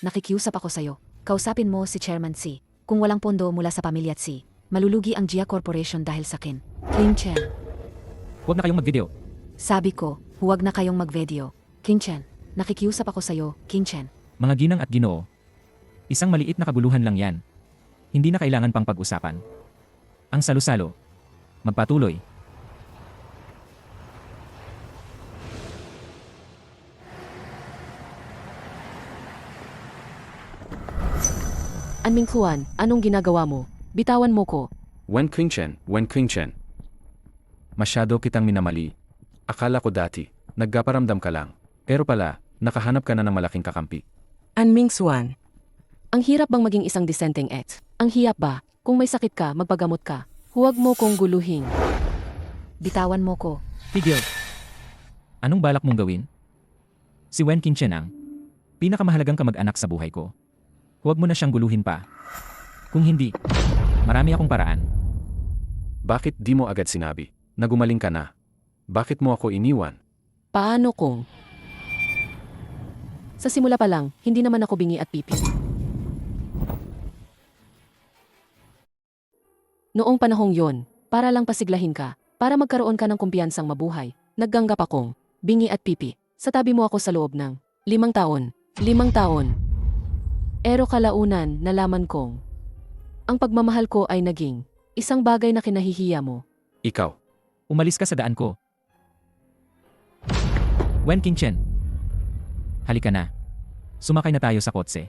nakikiusap ako sa'yo. Kausapin mo si Chairman C. Kung walang pondo mula sa pamilya C, malulugi ang Jia Corporation dahil sa akin. Qingchen, huwag na kayong mag-video. sabi ko, huwag na kayong mag-video. Qingchen, nakikiusap ako sa'yo, Qingchen. Mga ginang at ginoo, isang maliit na kabuluhan lang yan. Hindi na kailangan pang pag-usapan. Ang salo-salo, magpatuloy. Anming Kuan, anong ginagawa mo? Bitawan mo ko. Wen Qingchen, Wen Qingchen. Masyado kitang minamali. Akala ko dati, nagkaparamdam ka lang. Pero pala, nakahanap ka na ng malaking kakampi. Anming Suan. Ang hirap bang maging isang dissenting ex? Ang hirap ba? Kung may sakit ka, magpagamot ka. Huwag mo kong guluhin. Bitawan mo ko. Tigil. Anong balak mong gawin? Si Wen Qingchen ang pinakamahalagang kamag-anak sa buhay ko. Huwag mo na siyang guluhin pa. Kung hindi, marami akong paraan. Bakit di mo agad sinabi na gumaling ka na? Bakit mo ako iniwan? Paano kung? Sa simula pa lang, hindi naman ako bingi at pipi. Noong panahong yon, para lang pasiglahin ka, para magkaroon ka ng kumpiyansang mabuhay, nagganggap akong bingi at pipi. Sa tabi mo ako sa loob ng 5 taon. 5 taon. Ero kalaunan, nalaman kong ang pagmamahal ko ay naging isang bagay na kinahihiya mo. Ikaw. Umalis ka sa daan ko. Wen Qingchen. Halika na. Sumakay na tayo sa kotse.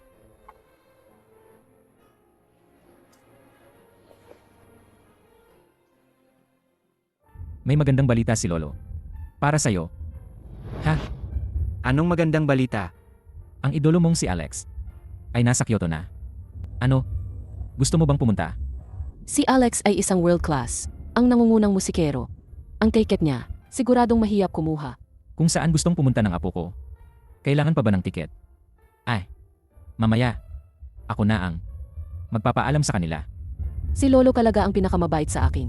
May magandang balita si Lolo. Para sa'yo. Ha? Anong magandang balita? Ang idolo mong si Alex ay nasa Kyoto na. Ano? Gusto mo bang pumunta? Si Alex ay isang world class, ang nangungunang musikero. Ang ticket niya, siguradong mahiyap kumuha. Kung saan gustong pumunta ng apo ko. Kailangan pa ba ng tiket? Ay, mamaya. Ako na ang magpapaalam sa kanila. Si Lolo talaga ang pinakamabait sa akin.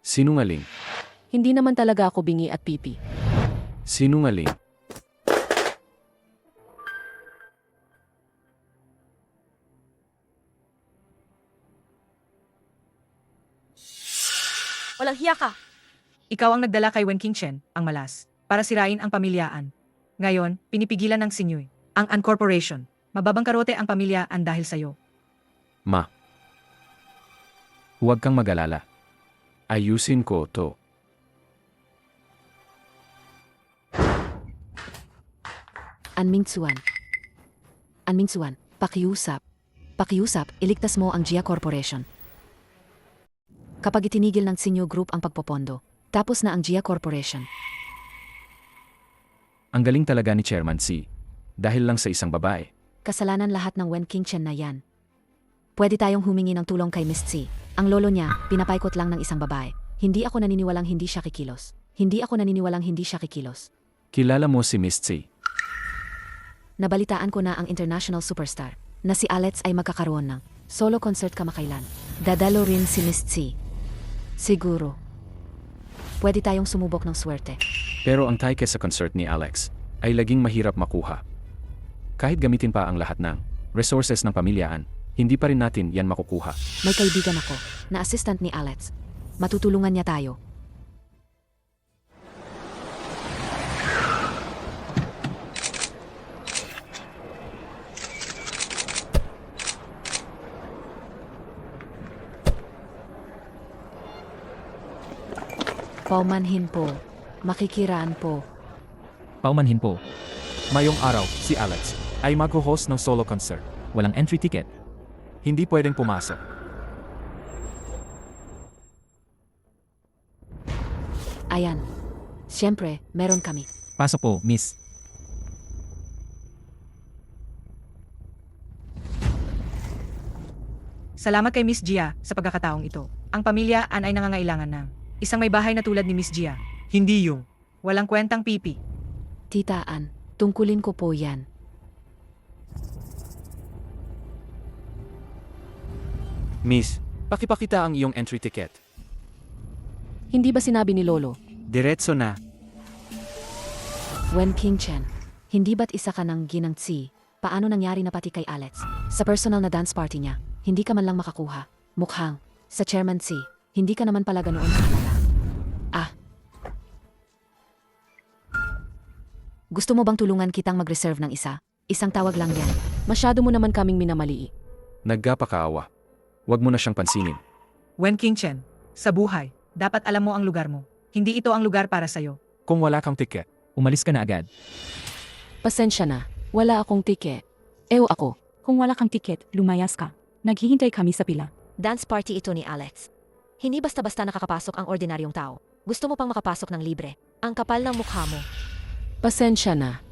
Sinungaling. Hindi naman talaga ako bingi at pipi. Sinungaling. Walang hiya ka. Ikaw ang nagdala kay Wen Qingchen, ang malas, para sirain ang pamilyaan. Ngayon, pinipigilan ng Sinyoy, ang An Corporation. Mababang karote ang pamilyaan dahil sa'yo. Ma. Huwag kang mag-alala. Ayusin ko to. Anmingsuan. Anmingsuan, pakiusap. Pakiusap, iligtas mo ang Jia Corporation. Kapag itinigil ng Sinyo Group ang pagpopondo, tapos na ang Jia Corporation. Ang galing talaga ni Chairman C. Dahil lang sa isang babae. Kasalanan lahat ng Wen Qingchen na yan. Pwede tayong humingi ng tulong kay Miss C. Ang lolo niya, pinapaikot lang ng isang babae. Hindi ako naniniwalang hindi siya kikilos. Hindi ako naniniwalang hindi siya kikilos. Kilala mo si Miss C. Nabalitaan ko na ang international superstar na si Alex ay magkakaroon ng solo concert kamakailan. Dadalo rin si Miss C. Siguro. Pwede tayong sumubok ng swerte. Pero ang ticket sa concert ni Alex ay laging mahirap makuha. Kahit gamitin pa ang lahat ng resources ng pamilyaan, hindi pa rin natin yan makukuha. May kaibigan ako na assistant ni Alex. Matutulungan niya tayo. Paumanhin po. Makikiraan po. Paumanhin po. Mayong araw, si Alex ay mag-host ng solo concert. Walang entry ticket. Hindi pwedeng pumasok. Ayan. Siyempre, meron kami. Pasok po, miss. Salamat kay Miss Jia sa pagkakataong ito. Ang pamilya An ay nangangailangan ng isang may bahay na tulad ni Miss Jia. Hindi yung walang kwentang pipi. Tita Ann, tungkulin ko po yan. Miss, pakipakita ang iyong entry ticket. Hindi ba sinabi ni Lolo? Diretso na. Wen Qingchen, hindi ba't isa ka ng ginangtsi? Paano nangyari na pati kay Alex? Sa personal na dance party niya, hindi ka man lang makakuha. Mukhang, sa Chairman C, hindi ka naman pala ganoon kahalala. Ah. Gusto mo bang tulungan kitang mag-reserve ng isa? Isang tawag lang yan. Masyado mo naman kaming minamaliit. Nagkapakaawa. Huwag mo na siyang pansinin. Wen Qingchen, sa buhay, dapat alam mo ang lugar mo. Hindi ito ang lugar para sa'yo. Kung wala kang ticket, Umalis ka na agad. Pasensya na. Wala akong ticket. Ew ako. Kung wala kang tiket, lumayas ka. Naghihintay kami sa pila. Dance party ito ni Alex. Hindi basta-basta nakakapasok ang ordinaryong tao. Gusto mo pang makapasok ng libre. Ang kapal ng mukha mo. Pasensya na.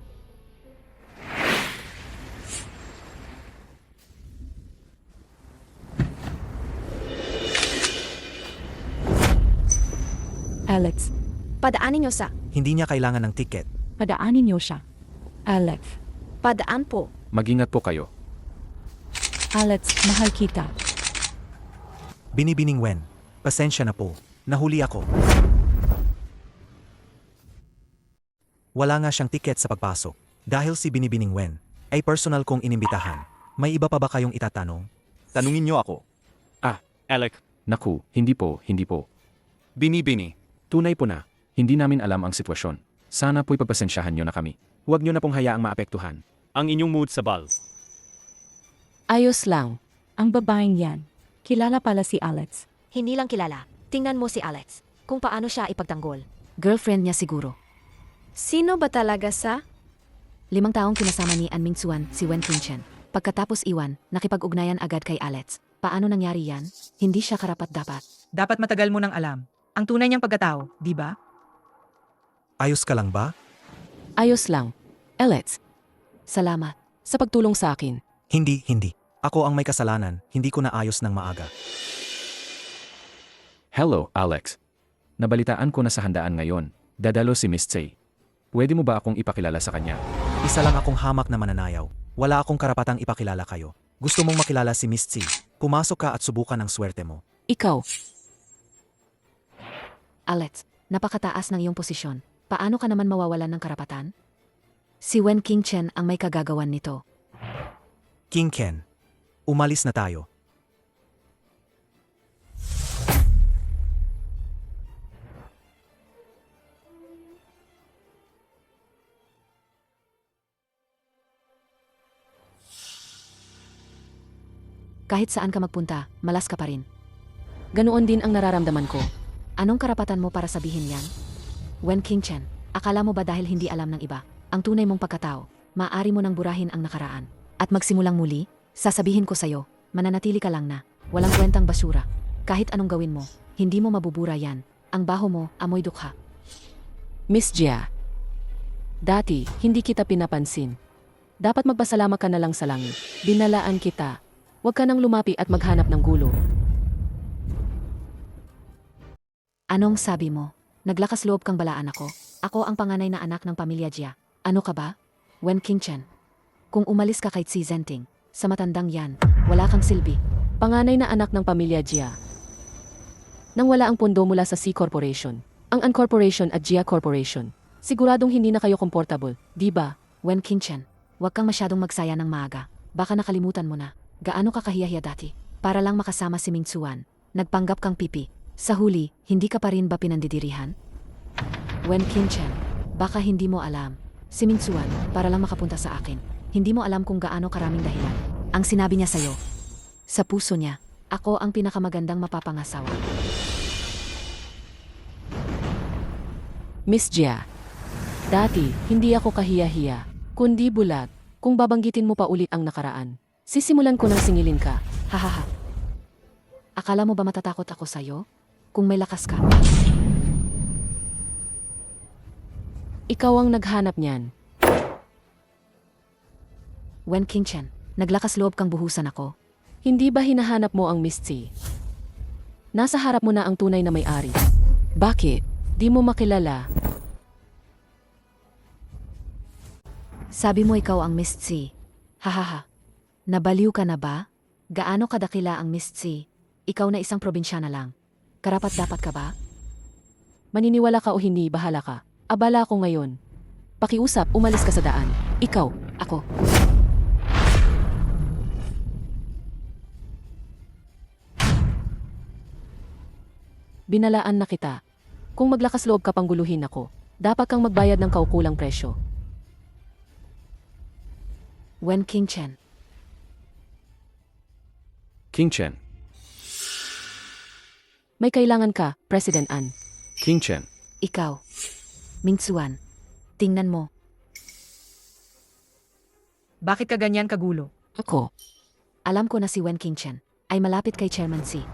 Alex, Padaanin niyo sa... Hindi niya kailangan ng ticket. padaanin niyo siya. Alex, Padaan po. Mag-ingat po kayo. Alex, mahal kita. Binibining Wen. Pasensya na po. Nahuli ako. Wala nga siyang ticket sa pagpasok. Dahil si Binibining Wen ay personal kong inimbitahan. May iba pa ba kayong itatanong? Tanungin niyo ako. Alec, Naku, hindi po. bini-bini. Tunay po na. Hindi namin alam ang sitwasyon. Sana po'y pagpasensyahan nyo na kami. Huwag nyo na pong hayaang maapektuhan. Ang inyong mood sa bal. Ayos lang. Ang babaeng yan. Kilala pala si Alex. Hindi lang kilala. Tingnan mo si Alex. Kung paano siya ipagtanggol. Girlfriend niya siguro. Sino ba talaga sa? 5 taong kinasama ni An Mingsuan si Wen Qingchen. Pagkatapos iwan, nakipag-ugnayan agad kay Alex. Paano nangyari yan? Hindi siya karapat-dapat. Dapat matagal mo nang alam. Ang tunay niyang pagkatao, di ba? Ayos ka lang ba? Ayos lang. Alex, Salamat. sa pagtulong sa akin. Hindi. Ako ang may kasalanan, hindi ko naayos ng maaga. Hello, Alex. Nabalitaan ko na sa handaan ngayon. Dadalo si Miss Tsay. Pwede mo ba akong ipakilala sa kanya? Isa lang akong hamak na mananayaw. Wala akong karapatang ipakilala kayo. Gusto mong makilala si Miss Tsi. Pumasok ka at subukan ang swerte mo. Ikaw, Alex, napakataas ng iyong posisyon. Paano ka naman mawawalan ng karapatan? Si Wen Qingchen ang may kagagawan nito. King Ken, umalis na tayo. Kahit saan ka magpunta, malas ka pa rin. ganoon din ang nararamdaman ko. Anong karapatan mo para sabihin yan? Wen Qingchen, akala mo ba dahil hindi alam ng iba, ang tunay mong pagkatao, maaari mo nang burahin ang nakaraan. At magsimulang muli, sasabihin ko sa'yo, mananatili ka lang na, walang kwentang basura. Kahit anong gawin mo, hindi mo mabubura yan. Ang baho mo, amoy dukha. Miss Jia, dati hindi kita pinapansin. Dapat magpasalamat ka na lang sa langit. Binalaan kita. Huwag ka nang lumapi at maghanap ng gulo. Anong sabi mo? Naglakas loob kang balaan ako? Ako ang panganay na anak ng pamilya Jia. Ano ka ba? Wen Qingchen. Kung umalis ka kay Xi Zhenting, sa matandang yan, wala kang silbi. Panganay na anak ng pamilya Jia. Nang wala ang pondo mula sa C Corporation, ang An Corporation at Jia Corporation, siguradong hindi na kayo comfortable, di ba? Wen Qingchen, huwag kang masyadong magsaya ng maaga. Baka nakalimutan mo na. Gaano ka kahiyahiya dati? Para lang makasama si Ming Xuan. Nagpanggap kang pipi. Sa huli, hindi ka pa rin ba pinandidirihan? Wen Qingchen, baka hindi mo alam. Si Ming Xuan, para lang makapunta sa akin. Hindi mo alam kung gaano karaming dahilan. Ang sinabi niya sa'yo. Sa puso niya, ako ang pinakamagandang mapapangasawa. Miss Jia, dati hindi ako kahiya-hiya, kundi bulat. Kung babanggitin mo pa ulit ang nakaraan, sisimulan ko ng singilin ka. Hahaha. Akala mo ba matatakot ako sa'yo? Kung may lakas ka. Ikaw ang naghanap niyan. Wen Qingchen, naglakas loob kang buhusan ako. Hindi ba hinahanap mo ang Miss Tsi? Nasa harap mo na ang tunay na may-ari. Bakit? Di mo makilala. Sabi mo ikaw ang Miss Tsi. Hahaha. Nabaliw ka na ba? Gaano kadakila ang Miss Tsi? Ikaw na isang probinsyana lang. Karapat-dapat ka ba? Maniniwala ka o hindi, bahala ka. Abala ako ngayon. Pakiusap, umalis ka sa daan. Ikaw, Ako. Binalaan na kita. Kung maglakas loob ka pang guluhin ako, dapat kang magbayad ng kaukulang presyo. Wen Qingchen. King Chen. May kailangan ka, President An. King Chen. Ikaw. Ming Xuan. Tingnan mo. Bakit ka ganyan kagulo? Ako. Alam ko na si Wen Qingchen ay malapit kay Chairman Xi.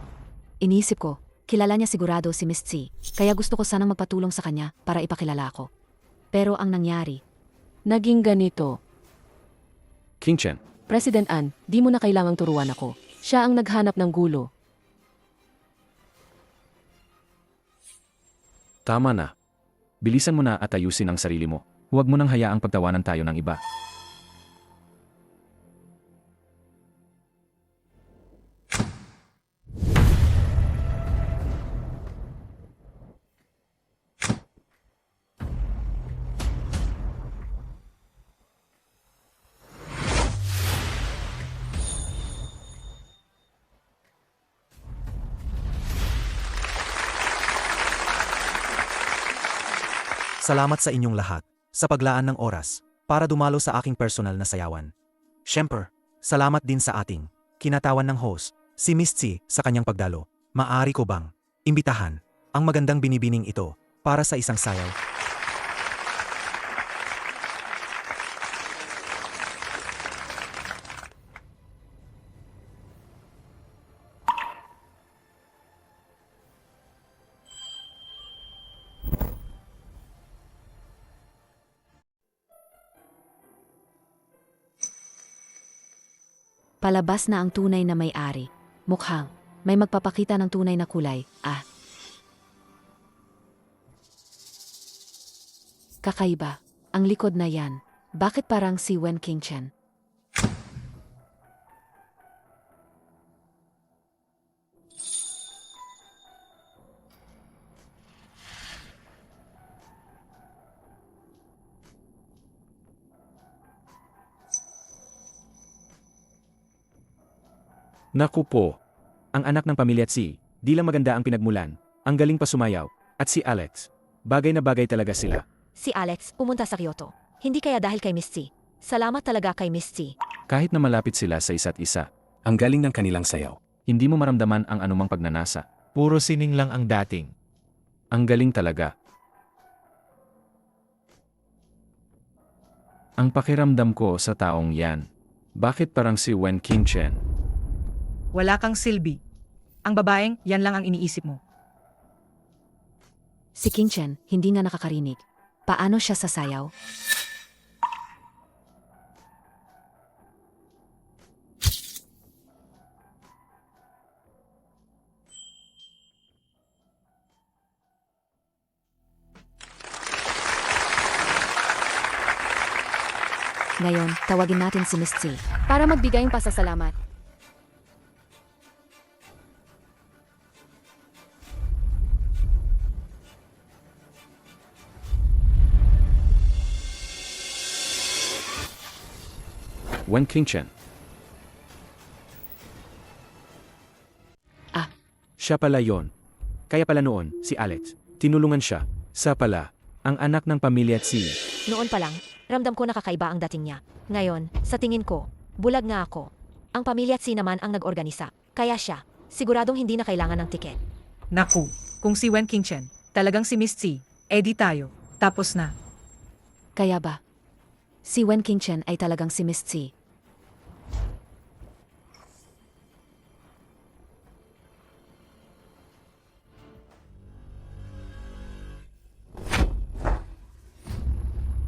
Iniisip ko, kilala niya sigurado si Miss Xi, kaya gusto ko sanang magpatulong sa kanya para ipakilala ako. Pero ang nangyari, Naging ganito. King Chen. President An, di mo na kailangang turuan ako. Siya ang naghanap ng gulo. Tama na. Bilisan mo na at ayusin ang sarili mo. Huwag mo nang hayaang pagtawanan tayo ng iba. Salamat sa inyong lahat, sa paglaan ng oras, para dumalo sa aking personal na sayawan. Siyempre, salamat din sa ating kinatawan ng host, si Miss Tsi, sa kanyang pagdalo. Maaari ko bang imbitahan ang magandang binibining ito para sa isang sayaw? Palabas na ang tunay na may-ari. Mukhang may magpapakita ng tunay na kulay. Kakaiba. Ang likod na yan. Bakit parang si Wen Qingchen? Naku po. Ang anak ng pamilya Tsi, di lang maganda ang pinagmulan, ang galing pa sumayaw, at si Alex. Bagay na bagay talaga sila. Si Alex, pumunta sa Kyoto. Hindi kaya dahil kay Miss Tsi. Salamat talaga kay Miss Tsi. Kahit na malapit sila sa isa't isa, ang galing ng kanilang sayaw. Hindi mo maramdaman ang anumang pagnanasa. Puro sining lang ang dating. Ang galing talaga. Ang pakiramdam ko sa taong yan. Bakit parang si Wen Qingchen? Wala kang silbi. Ang babaeng, yan lang ang iniisip mo. Si Qingchen, hindi nga nakakarinig. Paano siya sasayaw? Ngayon, tawagin natin si Miss Tsi. Para magbigay ng pasasalamat. Wen Qingchen. Siya pala yon. Kaya pala noon, si Alex, tinulungan siya. Sa pala, ang anak ng pamilya Tsi. Noon pa lang, ramdam ko nakakaiba ang dating niya. Ngayon, sa tingin ko, bulag nga ako. Ang pamilya Tsi naman ang nag-organisa. Kaya siya, siguradong hindi na kailangan ng tiket. Naku, kung si Wen Qingchen, talagang si Miss Tsi, edi tayo. Tapos na. Kaya ba? Si Wen Qingchen ay talagang si Miss Tsi.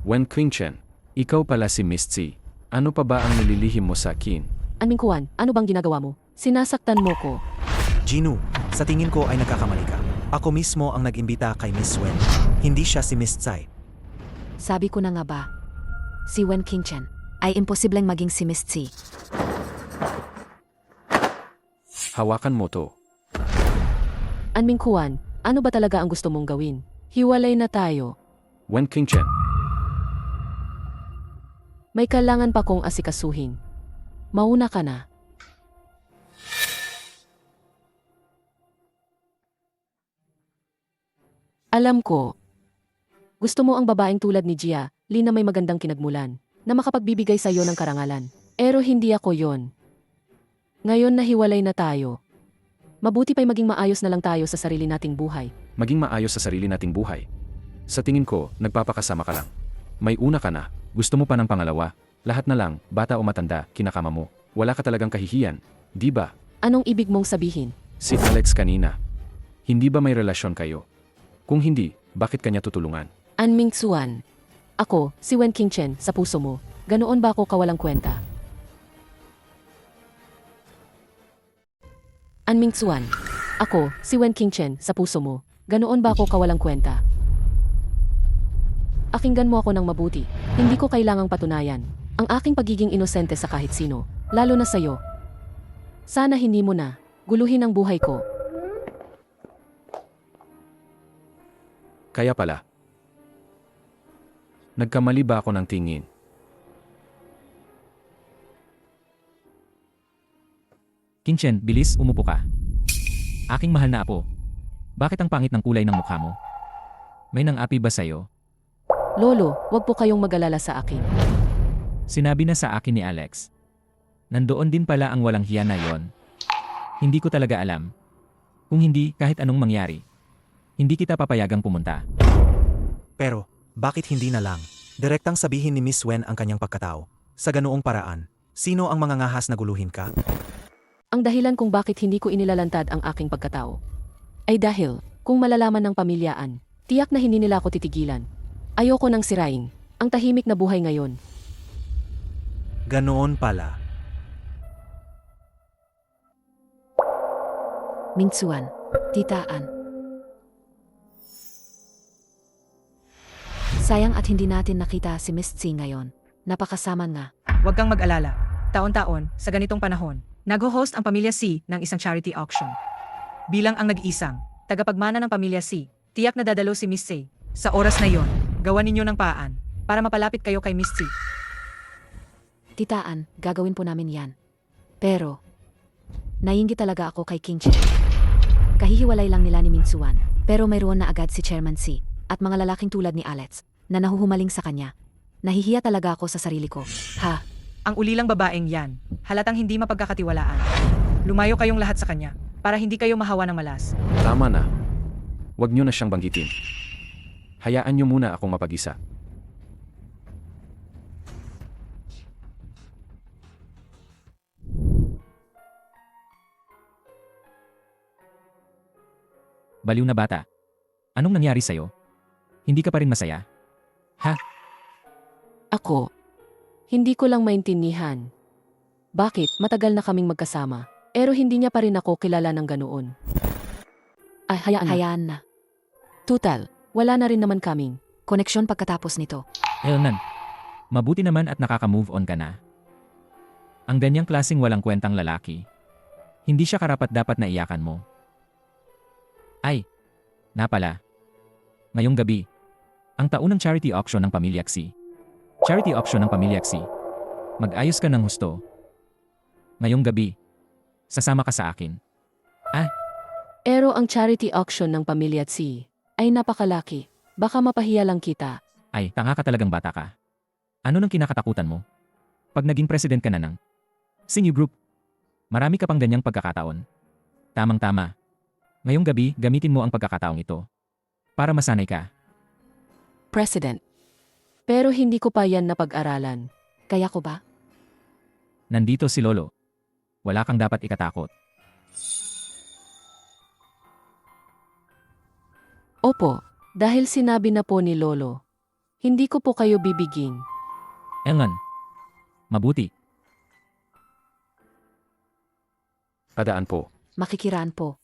Wen Qingchen, ikaw pala si Miss Tsi. Ano pa ba ang nililihim mo sa akin? Anmingkuan, ano bang ginagawa mo? Sinasaktan mo ko. Jinu, sa tingin ko ay nagkakamali ka. Ako mismo ang nag-imbita kay Miss Wen. Hindi siya si Miss Tsai. Sabi ko na nga ba, si Wen Qingchen ay imposibleng maging si Miss Tsi. Hawakan mo to. Anmingkuan, ano ba talaga ang gusto mong gawin? Hiwalay na tayo. Wen Qingchen. May kailangan pa kong asikasuhin. Mauna ka na. Alam ko. Gusto mo ang babaeng tulad ni Jia, Lee na may magandang kinagmulan, na makapagbibigay sa iyo ng karangalan. Pero hindi ako yon. Ngayon nahiwalay na tayo. Mabuti pa'y maging maayos na lang tayo sa sarili nating buhay. Maging maayos sa sarili nating buhay. Sa tingin ko, nagpapakasama ka lang. May una ka na, gusto mo pa ng pangalawa, lahat na lang, bata o matanda, kinakama mo. Wala ka talagang kahihiyan, di ba? Anong ibig mong sabihin? Si Alex kanina. Hindi ba may relasyon kayo? Kung hindi, bakit kanya tutulungan? Anming Tsuan. Ako, si Wen Qingchen, sa puso mo. Ganoon ba ako kawalang kwenta? Anming Tsuan. Ako, si Wen Qingchen, sa puso mo. Ganoon ba ako kawalang kwenta? Akinggan mo ako ng mabuti. Hindi ko kailangang patunayan ang aking pagiging inosente sa kahit sino, lalo na sa'yo. Sana hindi mo na guluhin ang buhay ko. Kaya pala. Nagkamali ba ako ng tingin? Qingchen, bilis, umupo ka. Aking mahal na apo. Bakit ang pangit ng kulay ng mukha mo? May nang-api ba sa'yo? Lolo, wag po kayong mag-alala sa akin. Sinabi na sa akin ni Alex. Nandoon din pala ang walang hiya na yon. Hindi ko talaga alam. Kung hindi, kahit anong mangyari, hindi kita papayagang pumunta. Pero, bakit hindi na lang? Direktang sabihin ni Miss Wen ang kanyang pagkatao. Sa ganoong paraan, sino ang mga ngahas na guluhin ka? Ang dahilan kung bakit hindi ko inilalantad ang aking pagkatao ay dahil kung malalaman ng pamilyaan, tiyak na hindi nila ako titigilan. Ayoko nang sirain ang tahimik na buhay ngayon. Ganoon pala. Mingtsuan, Titaan. Sayang at hindi natin nakita si Miss Tsi ngayon. Napakasaman nga. Huwag kang mag-alala. Taon-taon, sa ganitong panahon, nag-host ang Pamilya C ng isang charity auction. Bilang ang nag-iisang tagapagmana ng Pamilya C, tiyak na dadalo si Miss C. Sa oras na yon, gawan ninyo ng paan para mapalapit kayo kay Miss C. Titaan, gagawin po namin yan. Pero, naiinggit talaga ako kay King Chen. Kahihiwalay lang nila ni Mingtsuan, pero mayroon na agad si Chairman C at mga lalaking tulad ni Alex na nahuhumaling sa kanya. Nahihiya talaga ako sa sarili ko. Ha? Ang ulilang babaeng yan, halatang hindi mapagkakatiwalaan. Lumayo kayong lahat sa kanya para hindi kayo mahawa ng malas. Tama na. Huwag niyo na siyang banggitin. Hayaan niyo muna akong mapag-isa. Baliw na bata. Anong nangyari sa'yo? Hindi ka pa rin masaya? Ako, hindi ko lang maintindihan. Bakit matagal na kaming magkasama, pero hindi niya pa rin ako kilala ng ganoon? Ay, hayaan na. Tutal, wala na rin naman kaming. Koneksyon pagkatapos nito. Elnan, mabuti naman at nakaka-move on ka na. Ang ganyang klaseng walang kwentang lalaki. Hindi siya karapat-dapat na iyakan mo. Ay, napala. Ngayong gabi, ang taunang charity auction ng Pamilya Xi. Charity auction ng Pamilya Xi. Mag-ayos ka ng husto. Ngayong gabi, sasama ka sa akin. Pero ang charity auction ng Pamilya Xi ay napakalaki. Baka mapahiya lang kita. Ay, tanga ka talagang bata ka. Ano nang kinakatakutan mo? Pag naging president ka na ng Senior Group, marami ka pang ganyang pagkakataon. Tamang-tama. Ngayong gabi, gamitin mo ang pagkakataong ito. Para masanay ka. President. Pero hindi ko pa yan napag-aralan. Kaya ko ba? Nandito si Lolo. Wala kang dapat ikatakot. Opo, dahil sinabi na po ni Lolo. Hindi ko po kayo bibigin. Elngan. Mabuti. Padaan po. Makikiraan po.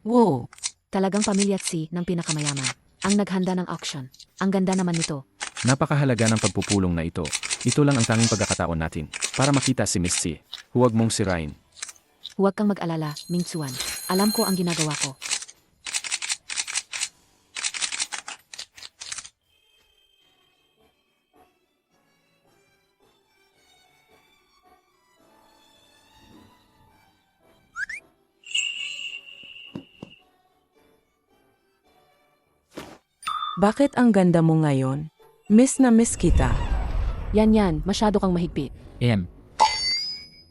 Wow, Talagang Pamilya Tsi ng pinakamayaman. Ang naghanda ng auction. Ang ganda naman nito. Napakahalaga ng pagpupulong na ito. Ito lang ang tanging pagkakataon natin para makita si Miss C. Huwag mong sirain. Huwag kang mag-alala, Mingtsuan. Alam ko ang ginagawa ko. Bakit ang ganda mo ngayon? Miss na miss kita. yan, masyado kang mahigpit.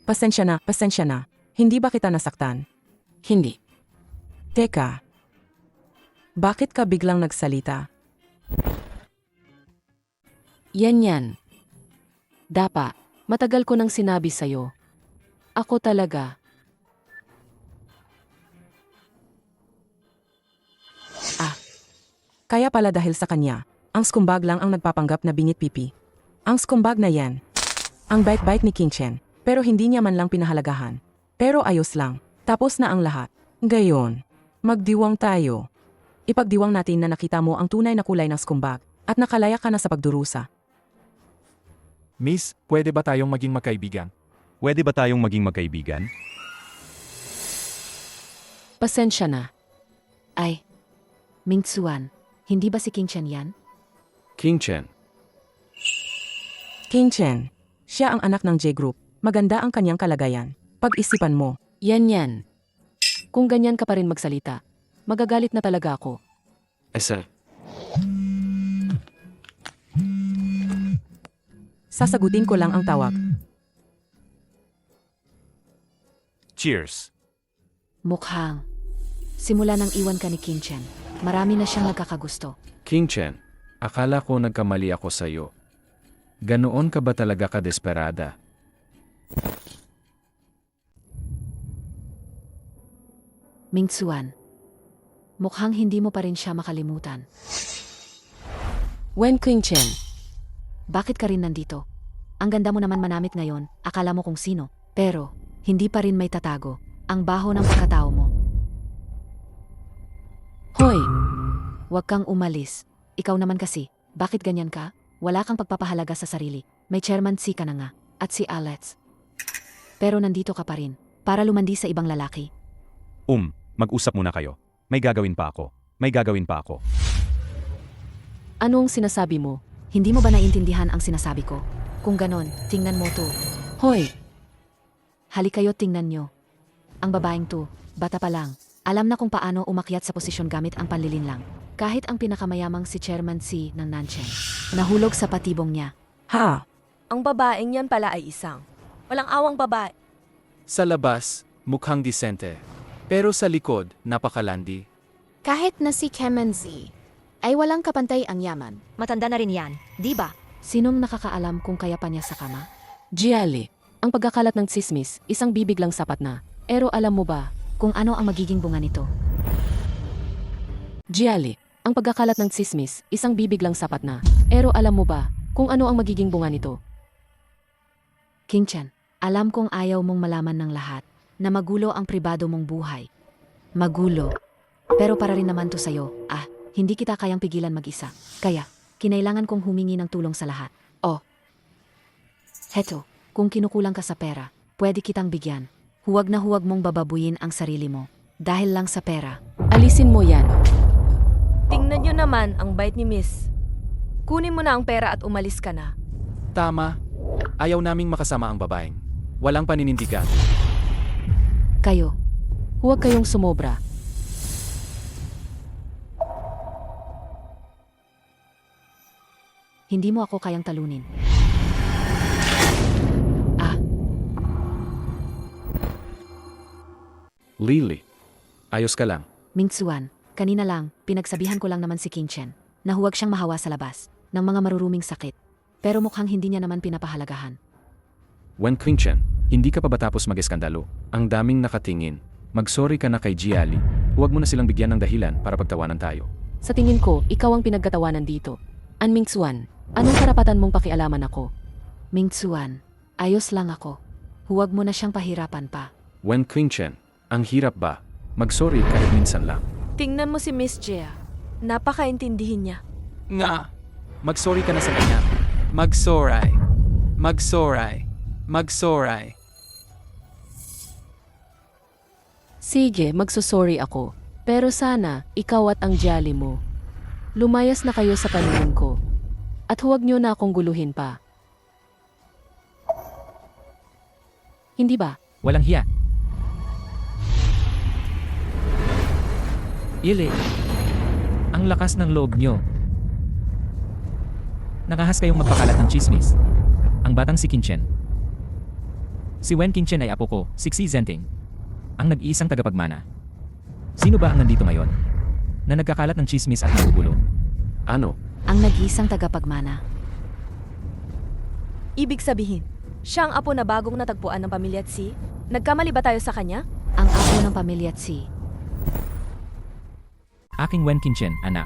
Pasensya na. Hindi ba kita nasaktan? Hindi. Teka. Bakit ka biglang nagsalita? Yan. Dapa, matagal ko nang sinabi sa'yo. Ako talaga. Kaya pala dahil sa kanya, ang skumbag lang ang nagpapanggap na bingit pipi. Ang skumbag na yan. Ang bite-bite ni King Chen, pero hindi niya man lang pinahalagahan. Pero ayos lang, tapos na ang lahat. Gayon, magdiwang tayo. Ipagdiwang natin na nakita mo ang tunay na kulay ng skumbag at nakalaya ka na sa pagdurusa. Miss, pwede ba tayong maging magkaibigan? Pwede ba tayong maging magkaibigan? Pasensya na. Ay, Mingtsuan. Hindi ba si King Chen yan? King Chen. King Chen, siya ang anak ng J-Group. Maganda ang kanyang kalagayan. Pag-isipan mo. Yan. Kung ganyan ka pa rin magsalita, magagalit na talaga ako. Esa. Sasagutin ko lang ang tawag. Cheers! Mukhang. Simula nang iwan ka ni King Chen, marami na siyang nagkakagusto. King Chen, akala ko nagkamali ako sa'yo. Ganoon ka ba talaga kadesperada? Mingtsuan. Mukhang hindi mo pa rin siya makalimutan. When King Chen, Bakit ka rin nandito? Ang ganda mo naman manamit ngayon, akala mo kung sino. Pero, hindi pa rin may tatago ang baho ng pagkatao mo. Hoy, Huwag kang umalis. Ikaw naman kasi, bakit ganyan ka? Wala kang pagpapahalaga sa sarili. May chairman si ka na nga, at si Alex. Pero nandito ka pa rin, para lumandi sa ibang lalaki. Mag-usap muna kayo. May gagawin pa ako. anong sinasabi mo? Hindi mo ba naiintindihan ang sinasabi ko? Kung ganon, tingnan mo to. Hoy, Halik kayo tingnan nyo. Ang babaeng to, bata pa lang. Alam na kung paano umakyat sa posisyon gamit ang panlilinlang. Kahit ang pinakamayamang si Chairman C ng Nancheng. Nahulog sa patibong niya. Ha? Ang babaeng yan pala ay isang walang awang babae. Sa labas, mukhang disente. Pero sa likod, napakalandi. Kahit na si Kemenzi, ay walang kapantay ang yaman. Matanda na rin yan, di ba? Sinong nakakaalam kung kaya pa niya sa kama? Giali, ang pagkakalat ng tsismis, isang bibig lang sapat na. Pero alam mo ba, Kung ano ang magiging bunga nito? Giali, ang pagkakalat ng tsismis, isang bibig lang sapat na. Pero alam mo ba, kung ano ang magiging bunga nito? King-chan, alam kong ayaw mong malaman ng lahat na magulo ang pribado mong buhay. Magulo. Pero para rin naman to sa'yo, hindi kita kayang pigilan mag-isa. Kaya, kinailangan kong humingi ng tulong sa lahat. Heto, kung kinukulang ka sa pera, pwede kitang bigyan. Huwag na huwag mong bababuyin ang sarili mo. Dahil lang sa pera. Alisin mo yan. Tingnan nyo naman ang bait ni Miss. Kunin mo na ang pera at umalis ka na. Tama. Ayaw naming makasama ang babaeng. Walang paninindigan. Kayo, Huwag kayong sumobra. hindi mo ako kayang talunin. Lily, ayos ka lang. Mingtsuan, kanina lang, pinagsabihan ko lang naman si King Chen na huwag siyang mahawa sa labas ng mga maruruming sakit. Pero mukhang hindi niya naman pinapahalagahan. Wen Qingchen, hindi ka pa ba tapos mag-eskandalo? Ang daming nakatingin. Mag-sorry ka na kay Giali. Huwag mo na silang bigyan ng dahilan para pagtawanan tayo. Sa tingin ko, ikaw ang pinagkatawanan dito. Mingtsuan, anong karapatan mong pakialaman ako? Mingtsuan, ayos lang ako. Huwag mo na siyang pahirapan pa. Wen Qingchen, ang hirap ba? Mag-sorry kahit minsan lang. Tingnan mo si Miss Jia. Napakaintindihin niya. Nga! Mag-sorry ka na sa kanya. Mag-sorry. Sige, magsusorry ako. Pero sana, ikaw at ang jolly mo. Lumayas na kayo sa paningin ko. At huwag niyo na akong guluhin pa. Hindi ba? Walang hiya. Ili, ang lakas ng loob nyo. Nakahas kayong magpakalat ng chismis. Ang batang si King Chen. Si Wen King Chen ay apo ko, si Xi Zhenting. Ang nag-iisang tagapagmana. Sino ba ang nandito ngayon? Na nagkakalat ng chismis at nagugulo? Ano? Ang nag-iisang tagapagmana. Ibig sabihin, siya ang apo na bagong natagpuan ng pamilya Tsi? Nagkamali ba tayo sa kanya? Ang apo ng pamilya Tsi. Aking Wen King Chen, anak.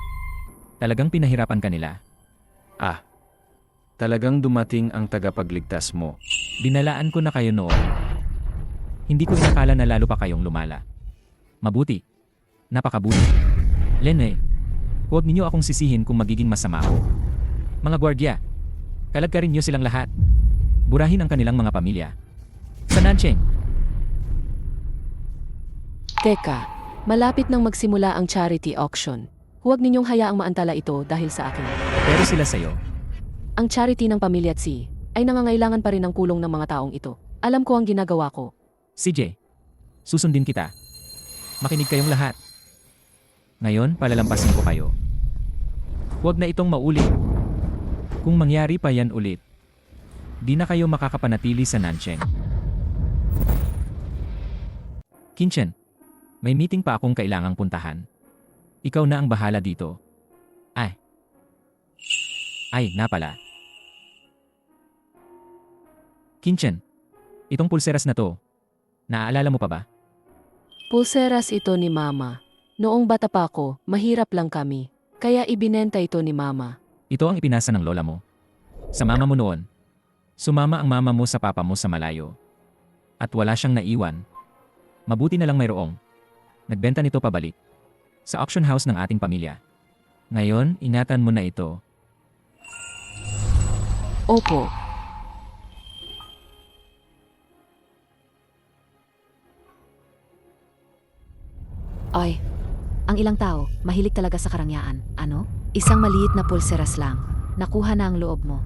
Talagang pinahirapan ka nila. Talagang dumating ang tagapagligtas mo. Binalaan ko na kayo noon. Hindi ko inakala na lalo pa kayong lumala. Mabuti. Napakabuti. Lene, huwag ninyo akong sisihin kung magiging masama ako. Mga gwardya, kalagkarin niyo silang lahat. Burahin ang kanilang mga pamilya. Sa Nancheng, Teka, malapit nang magsimula ang charity auction. Huwag ninyong hayaang maantala ito dahil sa akin. pero sila sa'yo. Ang charity ng pamilya Tsi ay nangangailangan pa rin ng kulong ng mga taong ito. Alam ko ang ginagawa ko. CJ, susundin kita. Makinig kayong lahat. Ngayon, palalampasin ko kayo. Huwag na itong maulit. Kung mangyari pa yan ulit, di na kayo makakapanatili sa Nancheng. King Chen, may meeting pa akong kailangang puntahan. Ikaw na ang bahala dito. Ay, na pala. King Chen, itong pulseras na to, naaalala mo pa ba? Pulseras ito ni Mama. Noong bata pa ako, mahirap lang kami. Kaya ibinenta ito ni Mama. Ito ang ipinasa ng lola mo. Sa mama mo noon. Sumama ang mama mo sa papa mo sa malayo. At wala siyang naiwan. Mabuti na lang mayroong. Nagbenta nito pabalik. Sa auction house ng ating pamilya. Ngayon, ingatan mo na ito. Opo. Oy, ang ilang tao, mahilig talaga sa karangyaan. Ano? Isang maliit na pulseras lang. Nakuha na ang loob mo.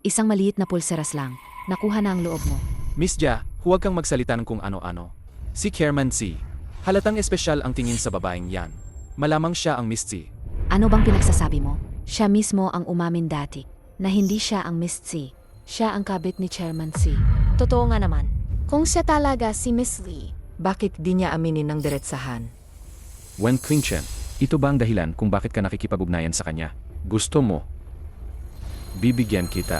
Isang maliit na pulseras lang. Nakuha na ang loob mo. Miss Jia, huwag kang magsalita ng kung ano-ano. Si Chairman C. Halatang espesyal ang tingin sa babaeng yan. Malamang siya ang Miss C. Ano bang pinagsasabi mo? Siya mismo ang umamin dati na hindi siya ang Miss C. Siya ang kabit ni Chairman C. Totoo nga naman. Kung siya talaga si Miss Lee, Bakit di niya aminin ng diretsahan? Wen Qingchen, ito ba ang dahilan kung bakit ka nakikipag-ugnayan sa kanya? Gusto mo? Bibigyan kita.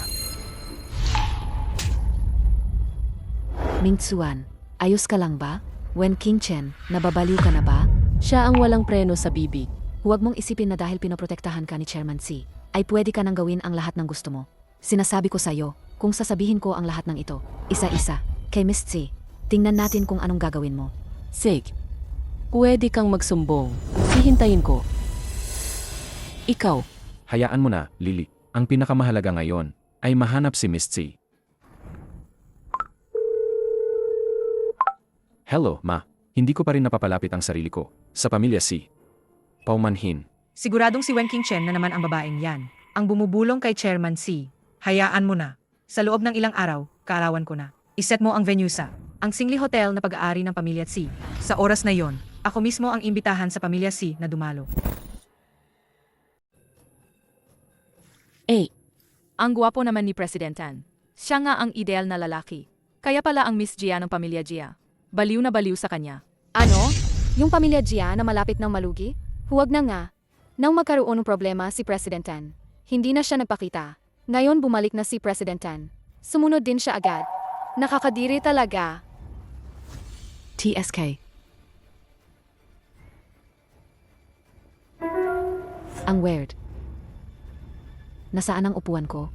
Ming Tsuan, ayos ka lang ba? Wen Qingchen, nababaliw ka na ba? Siya ang walang preno sa bibig. Huwag mong isipin na dahil pinoprotektahan ka ni Chairman C, ay pwede ka nang gawin ang lahat ng gusto mo. Sinasabi ko sa'yo, kung sasabihin ko ang lahat ng ito, isa-isa, kay Miss C, tingnan natin kung anong gagawin mo. Sig, pwede kang magsumbong. Hihintayin ko. Ikaw, Hayaan mo na, Lily. Ang pinakamahalaga ngayon ay mahanap si Miss C. Hello, Ma. Hindi ko pa rin napapalapit ang sarili ko sa pamilya C. Paumanhin. Siguradong si Wen Qingchen na naman ang babaeng yan. Ang bumubulong kay Chairman C. Hayaan mo na. Sa loob ng ilang araw, kaarawan ko na. Iset mo ang venue sa ang Singli Hotel na pag-aari ng pamilya C. Sa oras na yon, ako mismo ang imbitahan sa pamilya C na dumalo. Ang gwapo naman ni President Tan. Siya nga ang ideal na lalaki. Kaya pala ang Miss Jia ng pamilya Jia. Baliw na baliw sa kanya. ano? Yung pamilya Jia na malapit ng malugi? Huwag na nga. Nang magkaroon ng problema si President Tan, hindi na siya nagpakita. Ngayon bumalik na si President Tan. Sumunod din siya agad. Nakakadiri talaga. TSK. Ang weird. Nasaan ang upuan ko?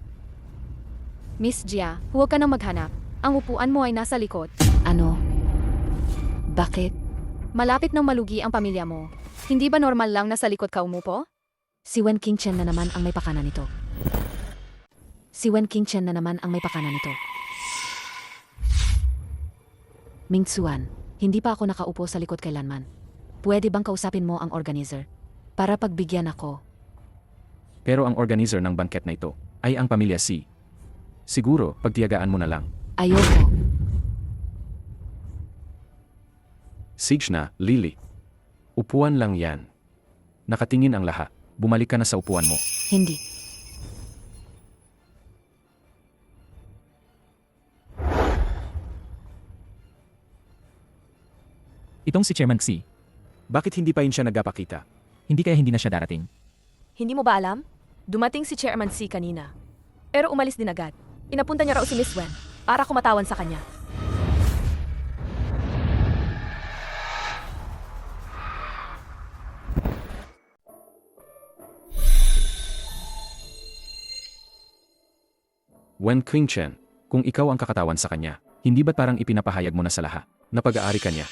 Miss Jia, huwag ka nang maghanap. Ang upuan mo ay nasa likod. Ano? Bakit? Malapit ng malugi ang pamilya mo. Hindi ba normal lang na sa likod ka umupo? Si Wen Qingchen na naman ang may pakana nito. Si Wen Qingchen na naman ang may pakana nito. Ming Tsuan, hindi pa ako nakaupo sa likod kailanman. Pwede bang kausapin mo ang organizer? Para pagbigyan ako. Pero ang organizer ng banket na ito ay ang pamilya C. Siguro, pagtiyagaan mo na lang. Ayoko. Sige na, Lily. Upuan lang yan. Nakatingin ang lahat. Bumalik ka na sa upuan mo. Hindi. Itong si Chairman C. Bakit hindi pa rin siya nagpapakita? Hindi kaya hindi na siya darating. Hindi mo ba alam? Dumating si Chairman C kanina. Pero umalis din agad. Inapunta niya raw si Miss Wen para kumatawan sa kanya. Wen Qingchen, kung ikaw ang kakatawan sa kanya, hindi ba't parang ipinapahayag mo na sa lahat na pag-aari ka niya?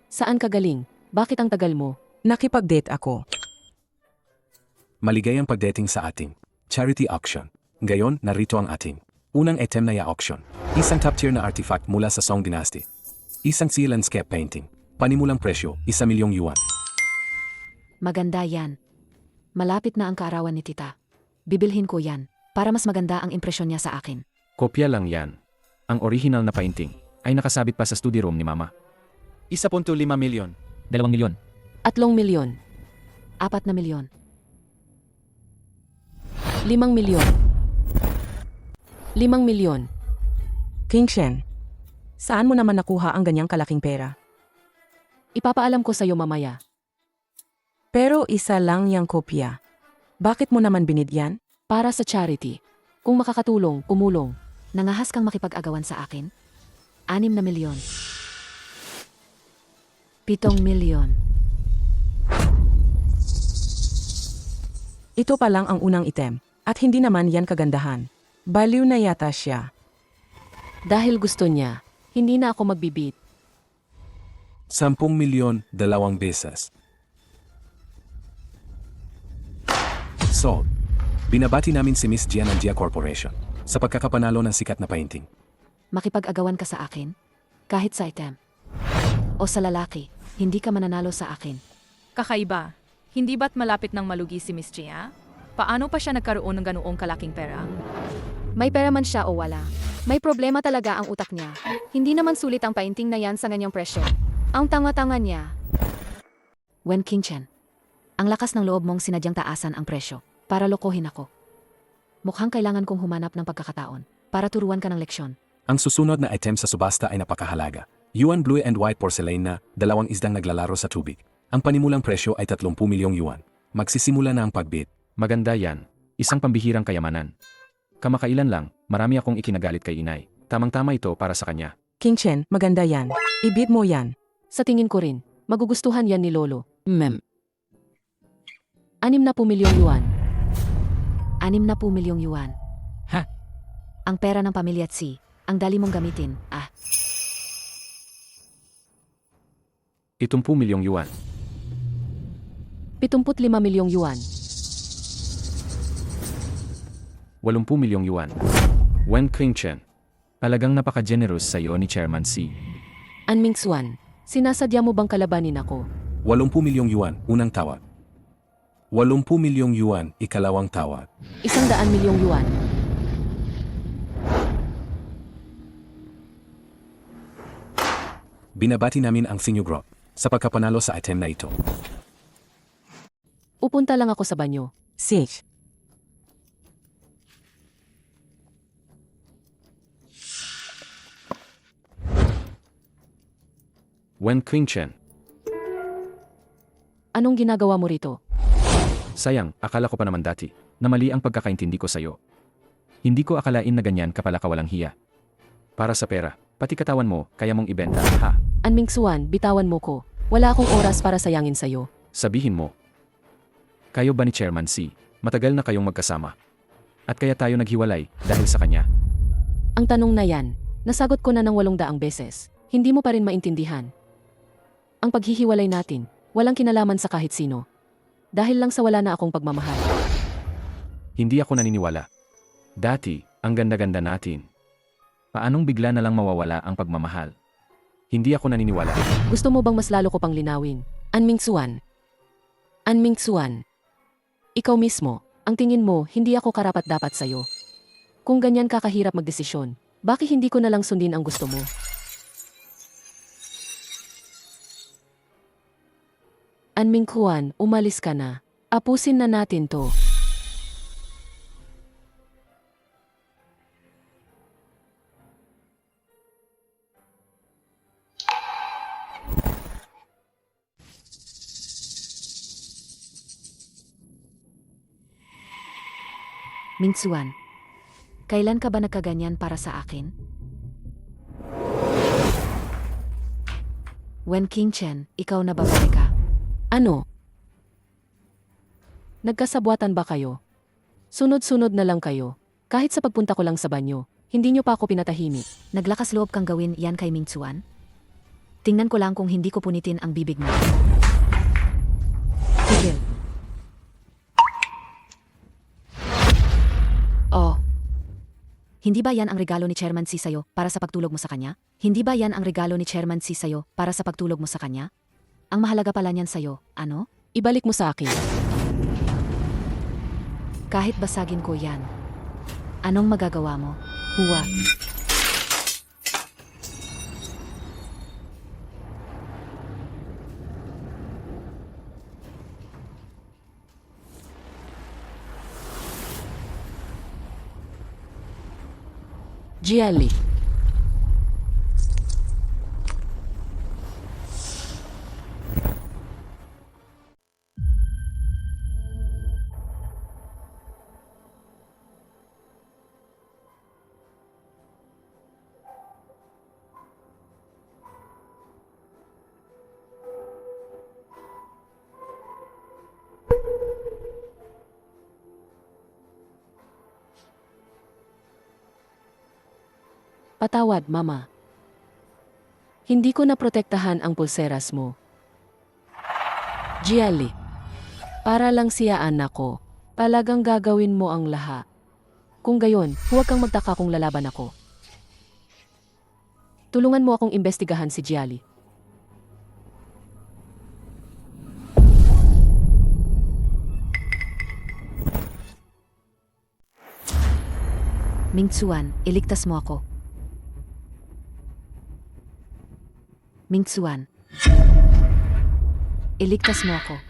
Saan ka galing? Bakit ang tagal mo? Nakipag-date ako. Maligayang pagdating sa ating charity auction. Ngayon, narito ang ating unang item na auction. Isang top-tier na artifact mula sa Song Dynasty. Isang sea landscape painting. Panimulang presyo, 1 milyong yuan. Maganda yan. Malapit na ang kaarawan ni Tita. Bibilhin ko yan, para mas maganda ang impresyon niya sa akin. Kopya lang yan. Ang original na painting ay nakasabit pa sa study room ni Mama. 1.5 milyon. 2 milyon. 3 milyon. 4 na milyon. 5 milyon. 5 milyon. Qingchen, saan mo naman nakuha ang ganyang kalaking pera? Ipapaalam ko sa'yo mamaya. Pero isa lang yang kopya. Bakit mo naman binidyan? Para sa charity. Kung makakatulong, umulong. Nangahas kang makipag-agawan sa akin? 6 na milyon. 7 milyon. Ito pa lang ang unang item. At hindi naman yan kagandahan. Baliw na yata siya. Dahil gusto niya, hindi na ako magbibit. 10 milyon, 2 beses. Sold. Binabati namin si Miss Gia ng Gia Corporation sa pagkakapanalo ng sikat na painting. Makipag-agawan ka sa akin? Kahit sa item. O sa lalaki, hindi ka mananalo sa akin. Kakaiba. Hindi ba't malapit ng malugi si Miss Gia? Paano pa siya nagkaroon ng ganoong kalaking pera? May pera man siya o wala. May problema talaga ang utak niya. Hindi naman sulit ang painting na yan sa ganyang presyo. Ang tanga-tanga niya. Wen Qingchen, ang lakas ng loob mong sinadyang taasan ang presyo para lokohin ako. Mukhang kailangan kong humanap ng pagkakataon para turuan ka ng leksyon. Ang susunod na item sa subasta ay napakahalaga. Yuan Blue and White Porcelain na 2 isdang naglalaro sa tubig. Ang panimulang presyo ay 30 milyong yuan. Magsisimula na ang pagbid. Maganda yan. Isang pambihirang kayamanan. Kamakailan lang, marami akong ikinagalit kay inay. Tamang-tama ito para sa kanya. Qingchen, maganda yan. Ibid mo yan. Sa tingin ko rin, magugustuhan yan ni Lolo. 60 milyong yuan. 60 milyong yuan. Ha? Ang pera ng pamilya Tsi, ang dali mong gamitin. 70 milyong yuan. 75 milyong yuan. 80 milyong yuan. Wen Qingchen. Talagang napaka-generous sa iyo ni Chairman C. An Mingxuan, sinasadya mo bang kalabanin ako? 80 milyong yuan, unang tawag. 80 milyong yuan, ikalawang tawag. 100 milyong yuan. Binabati namin ang Sinyo Group sa pagkapanalo sa item na ito. Upunta lang ako sa banyo. Sich. Wen Qingchen. Anong ginagawa mo rito? Sayang, akala ko pa naman dati na mali ang pagkakaintindi ko sa'yo. Hindi ko akalain na ganyan ka pala kawalang hiya. Para sa pera, pati katawan mo, kaya mong ibenta, ha? An Mingxuan, bitawan mo ko. Wala akong oras para sayangin sa'yo. Sabihin mo. Kayo ba ni Chairman C, matagal na kayong magkasama? At kaya tayo naghiwalay dahil sa kanya? Ang tanong na yan, nasagot ko na ng 800 beses. Hindi mo pa rin maintindihan. Ang paghihiwalay natin, walang kinalaman sa kahit sino. Dahil lang sa wala na akong pagmamahal. Hindi ako naniniwala. Dati, ang ganda-ganda natin. Paanong bigla na lang mawawala ang pagmamahal? Hindi ako naniniwala. Gusto mo bang mas lalo ko pang linawin? An Mingxuan. An Mingxuan. Ikaw mismo, ang tingin mo, hindi ako karapat-dapat sa'yo. Kung ganyan ka kahirap magdesisyon, bakit hindi ko na lang sundin ang gusto mo? An Mingxuan, umalis ka na. Apusin na natin to. Mingxuan, kailan ka ba nagkaganyan para sa akin? Wen Qingchen, ikaw na babae ka. Ano? Nagkasabwatan ba kayo? Sunod-sunod na lang kayo. Kahit sa pagpunta ko lang sa banyo, hindi nyo pa ako pinatahimik. Naglakas loob kang gawin yan kay Mingxuan? Tingnan ko lang kung hindi ko punitin ang bibig mo. Tigil. Oh. Hindi ba yan ang regalo ni Chairman C sa'yo para sa pagtulog mo sa kanya? Hindi ba yan ang regalo ni Chairman C sa'yo para sa pagtulog mo sa kanya? Ang mahalaga pala niyan sa'yo, ano? Ibalik mo sa akin. Kahit basagin ko yan, anong magagawa mo? Huwag. Jelly. Patawad, Mama. Hindi ko naprotektahan ang pulseras mo. Jiali, para lang siyaan ako. Talagang gagawin mo ang lahat. Kung gayon, huwag kang magtaka kung lalaban ako. Tulungan mo akong imbestigahan si Jiali. Mingtsuan, iligtas mo ako. Mingtsuan. Iligtas mo ako.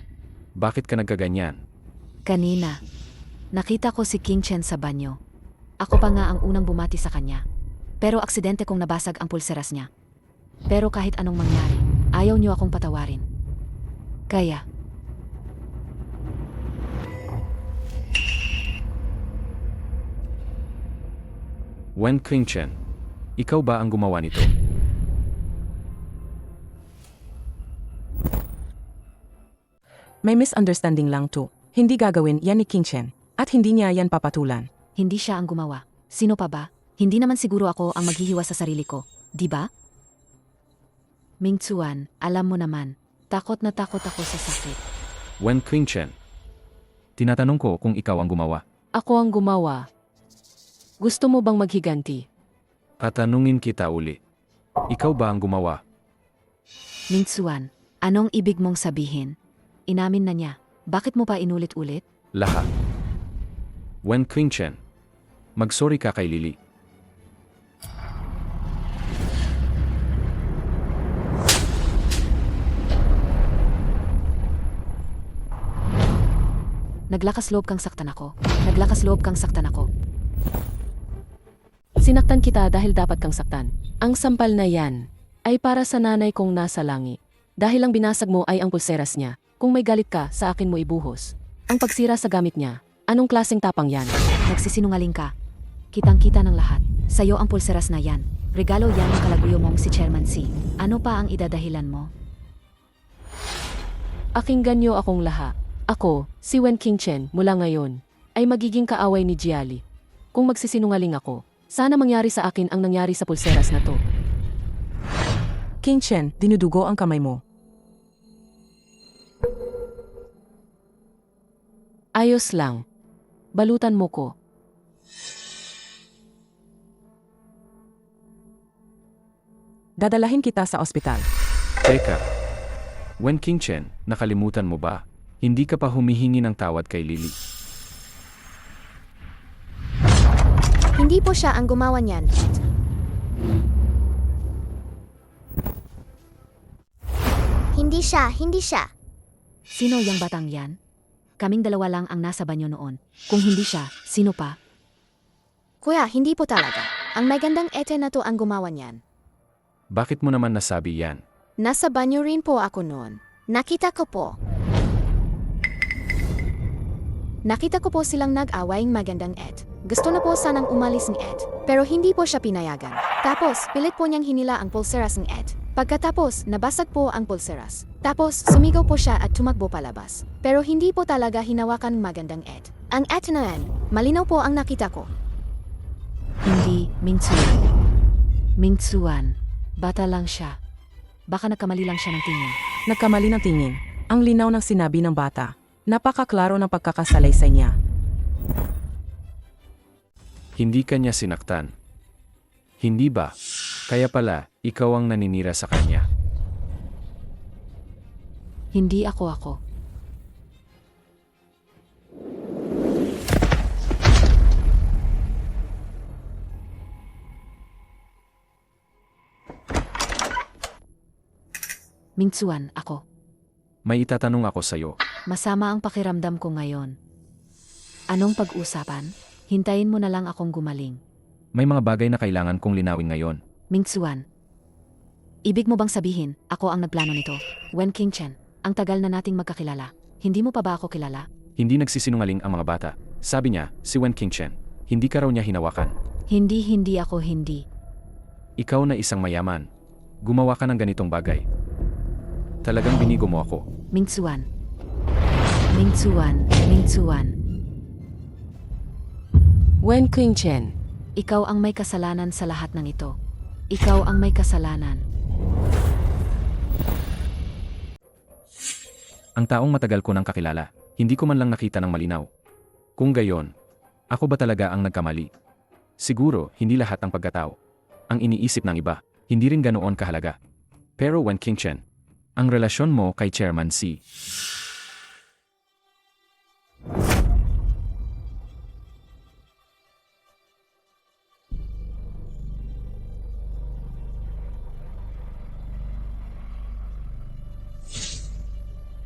Bakit ka nagkaganyan? Kanina, nakita ko si King Chen sa banyo. Ako pa nga ang unang bumati sa kanya. Pero aksidente kong nabasag ang pulseras niya. Pero kahit anong mangyari, ayaw niyo akong patawarin. Kaya, Wen Qingchen, ikaw ba ang gumawa nito? May misunderstanding lang to. Hindi gagawin yan ni King Chen. At hindi niya yan papatulan. hindi siya ang gumawa. Sino pa ba? Hindi naman siguro ako ang maghihiwas sa sarili ko, di ba? Mingtsuan, alam mo naman, takot na takot ako sa sakit. Wen Qingchen, tinatanong ko kung ikaw ang gumawa. Ako ang gumawa. Gusto mo bang maghiganti? Tatanungin kita uli. Ikaw ba ang gumawa? Mingtsuan, anong ibig mong sabihin? Inamin na niya. Bakit mo pa inulit-ulit? Lahat. Wen Qingchen, mag-sorry ka kay Lily. Naglakas loob kang saktan ako. Naglakas loob kang saktan ako. Sinaktan kita dahil dapat kang saktan. Ang sampal na yan ay para sa nanay kong nasa langit. Dahil ang binasag mo ay ang pulseras niya. Kung may galit ka, sa akin mo ibuhos. Ang pagsira sa gamit niya, anong klaseng tapang yan? Nagsisinungaling ka. Kitang-kita ng lahat. Sa'yo ang pulseras na yan. Regalo yan ng kalaguyo mong si Chairman C. Ano pa ang idadahilan mo? Akinggan niyo akong lahat. Ako, si Wen Qingchen, mula ngayon, ay magiging kaaway ni Jiali. Kung magsisinungaling ako, sana mangyari sa akin ang nangyari sa pulseras na to. King Chen, dinudugo ang kamay mo. Ayos lang. Balutan mo ko. Dadalahin kita sa ospital. Teka. Wen Qingchen, nakalimutan mo ba? Hindi ka pa humihingi ng tawad kay Lily. Hindi po siya ang gumawa niyan. Hindi siya. Sino yung batang yan? Kaming dalawa lang ang nasa banyo noon. Kung hindi siya, sino pa? Kuya, hindi po talaga. Ang magandang ete na to ang gumawa niyan. Bakit mo naman nasabi yan? Nasa banyo rin po ako noon. Nakita ko po. Nakita ko po silang nag-awaying magandang Ed. Gusto na po sanang umalis ni Ed, pero hindi po siya pinayagan. Tapos, pilit po niyang hinila ang pulseras ng Ed. Pagkatapos, nabasag po ang pulseras. Tapos, sumigaw po siya at tumakbo palabas. Pero hindi po talaga hinawakan ng magandang Ed. Ang Ed na yan, malinaw po ang nakita ko. Hindi, Mingtsuan. Mingtsuan, bata lang siya. Baka nagkamali lang siya ng tingin. Nagkamali ng tingin. Ang linaw ng sinabi ng bata. Napakaklaro ng pagkakasalaysay niya. Hindi ka niya sinaktan. Hindi ba? Kaya pala, ikaw ang naninira sa kanya. Hindi ako. Mingtsuan, ako. May itatanong ako sa'yo. Masama ang pakiramdam ko ngayon. Anong pag-usapan? Hintayin mo na lang akong gumaling. May mga bagay na kailangan kong linawin ngayon. Mingtsuan, ibig mo bang sabihin, ako ang nagplano nito? Wen Qingchen, ang tagal na nating magkakilala. Hindi mo pa ba ako kilala? Hindi nagsisinungaling ang mga bata. Sabi niya, si Wen Qingchen. Hindi ka raw niya hinawakan. Hindi ako. Ikaw na isang mayaman. Gumawa ka ng ganitong bagay. Talagang binigo mo ako. Mingtsuan. Wen Qingchen, Ikaw ang may kasalanan sa lahat ng ito. Ikaw ang may kasalanan. Ang taong matagal ko nang kakilala, hindi ko man lang nakita ng malinaw. Kung gayon, ako ba talaga ang nagkamali? Siguro, hindi lahat ng pagkatao. Ang iniisip ng iba, hindi rin ganoon kahalaga. Pero Wen Qingchen, ang relasyon mo kay Chairman C.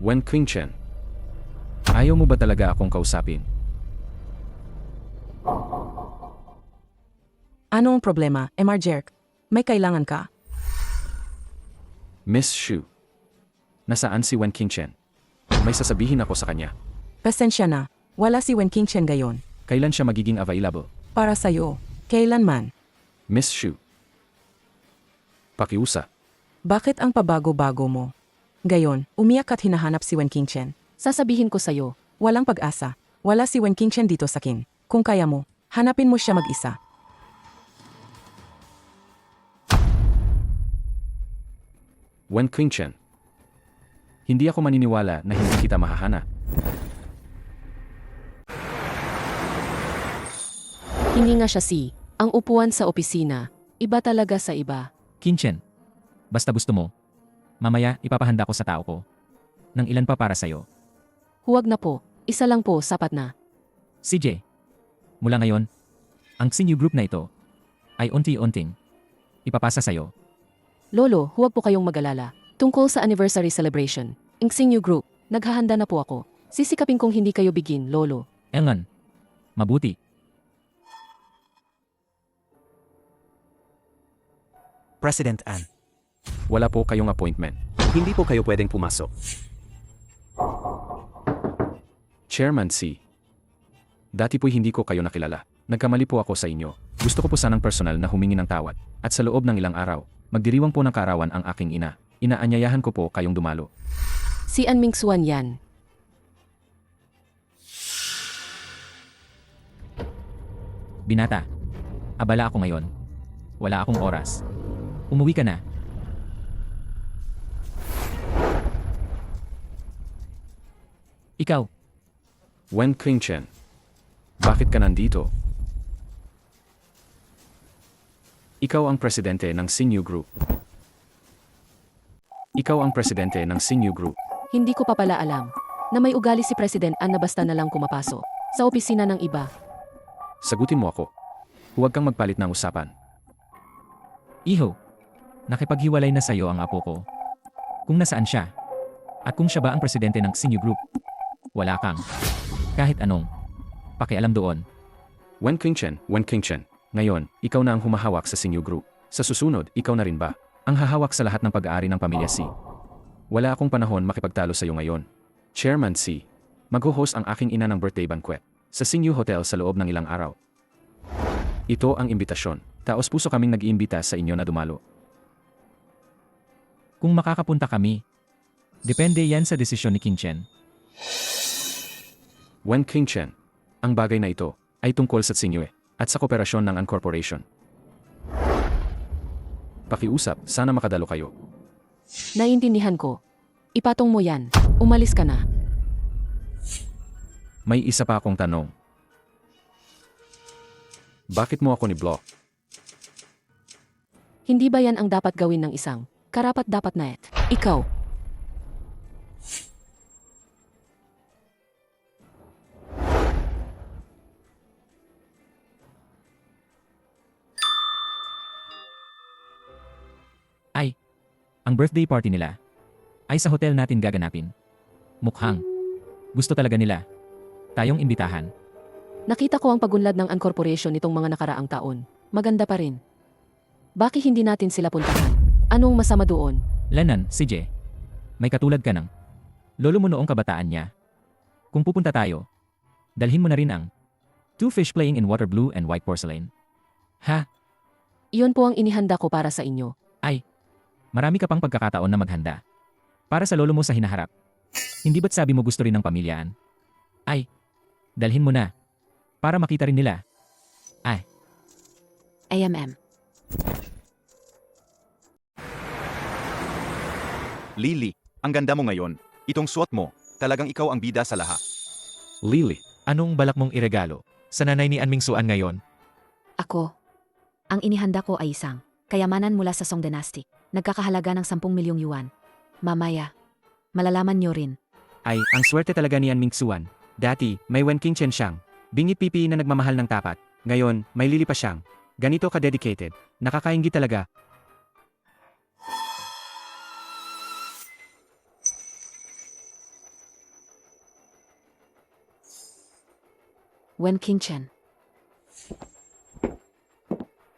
Wen Qingchen, ayaw mo ba talaga akong kausapin? Ano ang problema, MR Jerk? May kailangan ka? Miss Shu, nasaan si Wen Qingchen? May sasabihin ako sa kanya. Pasensya na, wala si Wen Qingchen gayon. Kailan siya magiging available? Para sa'yo, kailanman. Miss Shu, pakiusap. Bakit ang pabago-bago mo? Gayon, umiyak at hinahanap si Wen Qingchen. Sasabihin ko sa'yo, Walang pag-asa. Wala si Wen Qingchen dito sa kin. Kung kaya mo, hanapin mo siya mag-isa. Wen Qingchen, hindi ako maniniwala na hindi kita mahahanap. hindi nga siya si, ang upuan sa opisina, iba talaga sa iba. Qingchen, basta gusto mo. Mamaya ipapahanda ko sa tao ko. Nang ilan pa para sa'yo. Huwag na po, isa lang po sapat na. CJ, mula ngayon, ang Xinyu Group na ito ay unti-unting ipapasa sa'yo. Lolo, huwag po kayong mag-alala. Tungkol sa anniversary celebration, ang Xinyu Group, naghahanda na po ako. Sisikapin kong hindi kayo bigin, Lolo. Engan, mabuti. President An. Wala po kayong appointment. Hindi po kayo pwedeng pumasok. Chairman C. Dati po'y hindi ko kayo nakilala. Nagkamali po ako sa inyo. Gusto ko po sanang personal na humingi ng tawad. At sa loob ng ilang araw, magdiriwang po ng kaarawan ang aking ina. Inaanyayahan ko po kayong dumalo. Si An Mingxuan yan. Binata, abala ako ngayon. Wala akong oras. Umuwi ka na. Ikaw, Wen Qingchen, bakit ka nandito? Ikaw ang presidente ng Xinyu Group. Ikaw ang presidente ng Xinyu Group. Hindi ko pa pala alam na may ugali si President An na basta na lang kumapasok sa opisina ng iba. Sagutin mo ako. Huwag kang magpalit ng usapan. Iho, nakipaghiwalay na sa'yo ang apo ko. Kung nasaan siya, at kung siya ba ang presidente ng Xinyu Group, wala kang kahit anong pakialam doon. Wen Qingchen, ngayon, ikaw na ang humahawak sa Xinyu Group. Sa susunod, ikaw na rin ba ang hahawak sa lahat ng pag-aari ng pamilya C? Wala akong panahon makipagtalo sa iyo ngayon. Chairman C, mag-host ang aking ina ng birthday banquet sa Xinyu Hotel sa loob ng ilang araw. Ito ang imbitasyon. Taos puso kaming nag-iimbita sa inyo na dumalo. Kung makakapunta kami, depende yan sa desisyon ni Qingchen. Wen Qingchen, ang bagay na ito ay tungkol sa Xinyu at sa kooperasyon ng An Corporation. Pakiusap, sana makadalo kayo. Naiintindihan ko. Ipatong mo yan. Umalis ka na. May isa pa akong tanong. Bakit mo ako ni-block? Hindi ba yan ang dapat gawin ng isang karapat-dapat na ikaw? Ay, ang birthday party nila ay sa hotel natin gaganapin. Mukhang gusto talaga nila tayong imbitahan. Nakita ko ang pagunlad ng An Corporation nitong mga nakaraang taon. Maganda pa rin. Bakit hindi natin sila puntahan? Anong masama doon? Lenan, CJ, may katulad ka ng lolo mo noong kabataan niya. Kung pupunta tayo, dalhin mo na rin ang two fish playing in water blue and white porcelain. Ha? Iyon po ang inihanda ko para sa inyo. Ay, marami ka pang pagkakataon na maghanda. Para sa lolo mo sa hinaharap. Hindi ba't sabi mo gusto rin ng pamilyaan? Ay, dalhin mo na. Para makita rin nila. Ay, AMM. Lily, ang ganda mo ngayon. Itong suot mo, talagang ikaw ang bida sa lahat. Lily, anong balak mong iregalo sa nanay ni Anmingsuan ngayon? Ako. Ang inihanda ko ay isang kayamanan mula sa Song Dynasty. Nagkakahalaga ng 10 milyong yuan. Mamaya, malalaman nyo rin. Ay, ang swerte talaga ni Anmingsuan. Dati, may Wen Qingchen siyang. Bingit pipi na nagmamahal ng tapat. Ngayon, may Lily pa siyang. Ganito ka-dedicated. Nakakainggi talaga. Wen Qingchen.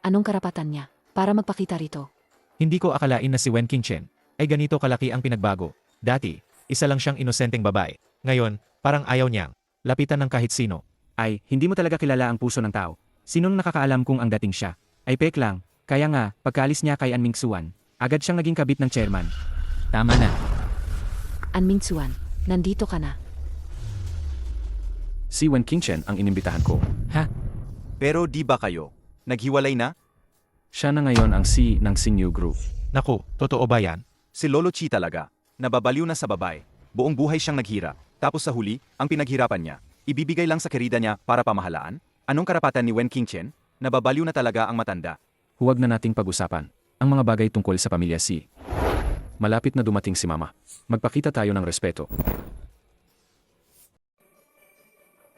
Anong karapatan niya para magpakita rito? Hindi ko akalain na si Wen Qingchen ay ganito kalaki ang pinagbago. Dati, isa lang siyang inosenteng babae. Ngayon, parang ayaw niyang lapitan ng kahit sino. Ay, hindi mo talaga kilala ang puso ng tao. Sinong nakakaalam kung ang dating siya? Ay pek lang. Kaya nga, pagkaalis niya kay Anmingsuan, agad siyang naging kabit ng chairman. Tama na. Anmingsuan, nandito ka na. Si Wen Qingchen ang inimbitahan ko. Ha? Pero di ba kayo? Naghiwalay na? Siya na ngayon ang C ng Xingyu Group. Naku, totoo ba yan? Si Lolo Chi talaga. Nababaliw na sa babae. Buong buhay siyang naghira. Tapos sa huli, ang pinaghirapan niya, ibibigay lang sa kerida niya para pamahalaan? Anong karapatan ni Wen Qingchen? Nababaliw na talaga ang matanda. Huwag na nating pag-usapan ang mga bagay tungkol sa pamilya C. Malapit na dumating si Mama. Magpakita tayo ng respeto.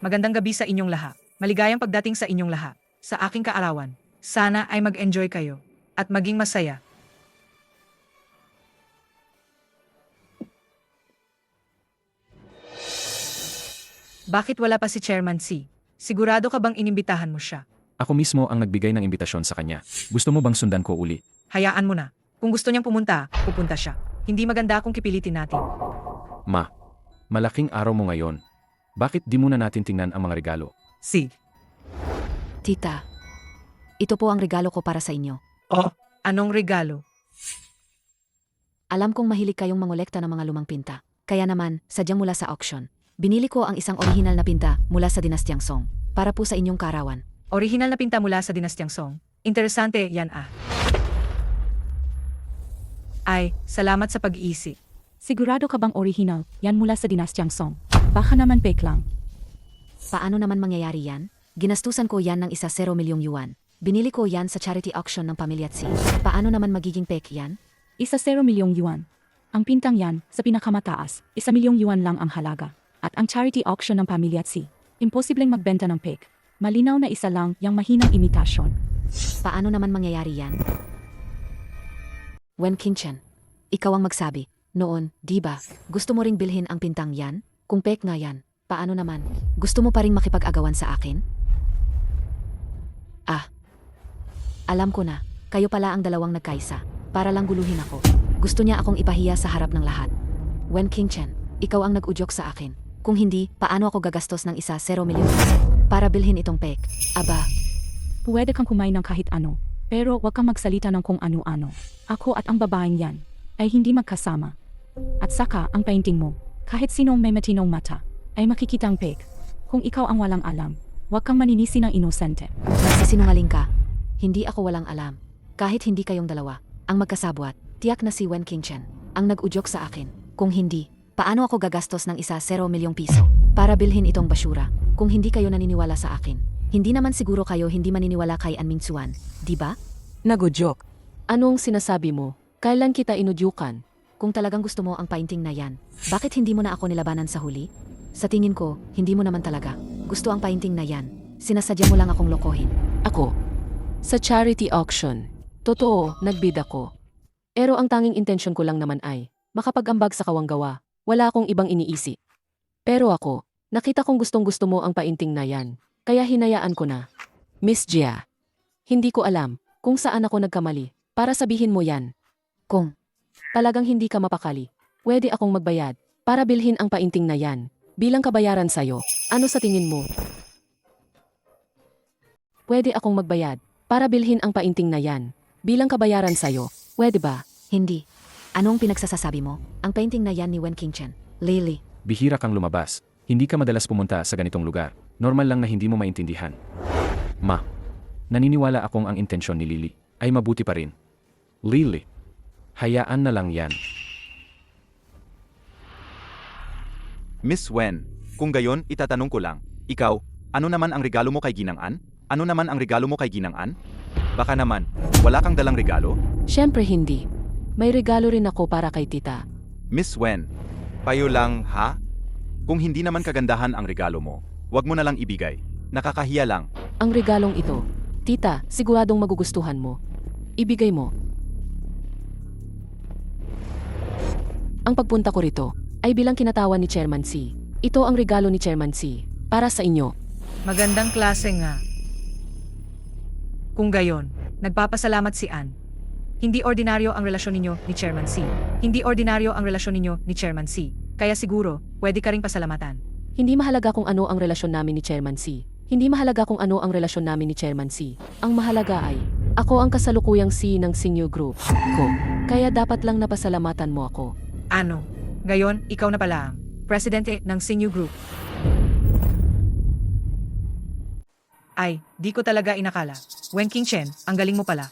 Magandang gabi sa inyong lahat. Maligayang pagdating sa inyong lahat. Sa aking kaarawan. Sana ay mag-enjoy kayo at maging masaya. Bakit wala pa si Chairman C? Sigurado ka bang inimbitahan mo siya? Ako mismo ang nagbigay ng imbitasyon sa kanya. Gusto mo bang sundan ko uli? Hayaan mo na. Kung gusto niyang pumunta, pupunta siya. Hindi maganda kung kipilitin natin. Ma, malaking araw mo ngayon. Bakit di muna natin tingnan ang mga regalo? Si. Tita, ito po ang regalo ko para sa inyo. Oh, anong regalo? Alam kong mahilig kayong mangolekta ng mga lumang pinta. Kaya naman, sadyang mula sa auction. Binili ko ang isang orihinal na pinta mula sa Dinastyang Song. Para po sa inyong karawan. Orihinal na pinta mula sa Dinastyang Song. Interesante yan ah. Ay, salamat sa pag-iisip. Sigurado ka bang original? Yan mula sa Dinastyang Song. Baka naman fake lang. Paano naman mangyayari yan? Ginastusan ko yan ng 1 milyong yuan. Binili ko yan sa charity auction ng pamilya Tsi. Paano naman magiging fake yan? 1 milyong yuan. Ang pintang yan, sa pinakamataas, 1 milyong yuan lang ang halaga. At ang charity auction ng pamilya Tsi, imposibleng magbenta ng fake. Malinaw na isa lang yung mahinang imitasyon. Paano naman mangyayari yan? Wen Qingchen, ikaw ang magsabi. Noon, di ba, gusto mo ring bilhin ang pintang yan? Kung fake nga yan, paano naman? Gusto mo pa ring makipag-agawan sa akin? Ah, alam ko na, kayo pala ang dalawang nagkaisa. Para lang guluhin ako. Gusto niya akong ipahiya sa harap ng lahat. Wen Qingchen, ikaw ang nag-udyok sa akin. Kung hindi, paano ako gagastos ng 1 milyon para bilhin itong pek? Aba, Pwede kang kumain ng kahit ano, pero huwag kang magsalita ng kung ano-ano. Ako at ang babaeng yan ay hindi magkasama. At saka, ang painting mo, kahit sinong may matinong mata, ay makikita ang fake. Kung ikaw ang walang alam, huwag kang maninisi ng inosente. nagsisinungaling ka. Hindi ako walang alam. Kahit hindi kayong dalawa, ang magkasabwat, tiyak na si Wen Qingchen, ang nag-udyok sa akin. Kung hindi, paano ako gagastos ng 1 milyong piso para bilhin itong basura kung hindi kayo naniniwala sa akin? Hindi naman siguro kayo hindi maniniwala kay Anmingsuan, di ba? Nagudyok. Anong sinasabi mo? Kailan kita inudyukan? Kung talagang gusto mo ang painting na yan, bakit hindi mo na ako nilabanan sa huli? Sa tingin ko, hindi mo naman talaga gusto ang painting na yan. Sinasadya mo lang akong lokohin. Ako. Sa charity auction. Totoo, nagbid ako. Pero ang tanging intensyon ko lang naman ay makapag-ambag sa kawanggawa. Wala akong ibang iniisip. Pero ako, nakita kong gustong-gusto mo ang painting na yan. Kaya hinayaan ko na. Miss Jia, hindi ko alam kung saan ako nagkamali para sabihin mo yan. Kung talagang hindi ka mapakali, pwede akong magbayad para bilhin ang painting na yan bilang kabayaran sa'yo. Ano sa tingin mo? Pwede akong magbayad para bilhin ang painting na yan bilang kabayaran sa'yo. Pwede ba? Hindi. Anong pinagsasasabi mo? Ang painting na yan ni Wen Qingchen. Lily. Bihira kang lumabas. Hindi ka madalas pumunta sa ganitong lugar. Normal lang na hindi mo maintindihan. Ma, Naniniwala akong ang intensyon ni Lily ay mabuti pa rin. Lily, hayaan na lang yan. Miss Wen, kung gayon, itatanong ko lang, ikaw, ano naman ang regalo mo kay Ginang-an? Ano naman ang regalo mo kay Ginang-an? Baka naman, wala kang dalang regalo? Siyempre hindi. May regalo rin ako para kay tita. Miss Wen, payo lang, ha? Kung hindi naman kagandahan ang regalo mo, wag mo na lang ibigay. Nakakahiya lang. Ang regalong ito, tita, siguradong magugustuhan mo. Ibigay mo. Ang pagpunta ko rito ay bilang kinatawan ni Chairman C. Ito ang regalo ni Chairman C. Para sa inyo. Magandang klase nga. Kung gayon, nagpapasalamat si Ann. Hindi ordinaryo ang relasyon ninyo ni Chairman C. Hindi ordinaryo ang relasyon ninyo ni Chairman C. Kaya siguro, pwede ka ring pasalamatan. Hindi mahalaga kung ano ang relasyon namin ni Chairman C. Hindi mahalaga kung ano ang relasyon namin ni Chairman C. Ang mahalaga ay, ako ang kasalukuyang C ng Senior Group ko. Kaya dapat lang napasalamatan mo ako. Ano? Gayon, ikaw na pala ang presidente ng Senior Group. Ay, di ko talaga inakala. Wen Qingchen, ang galing mo pala.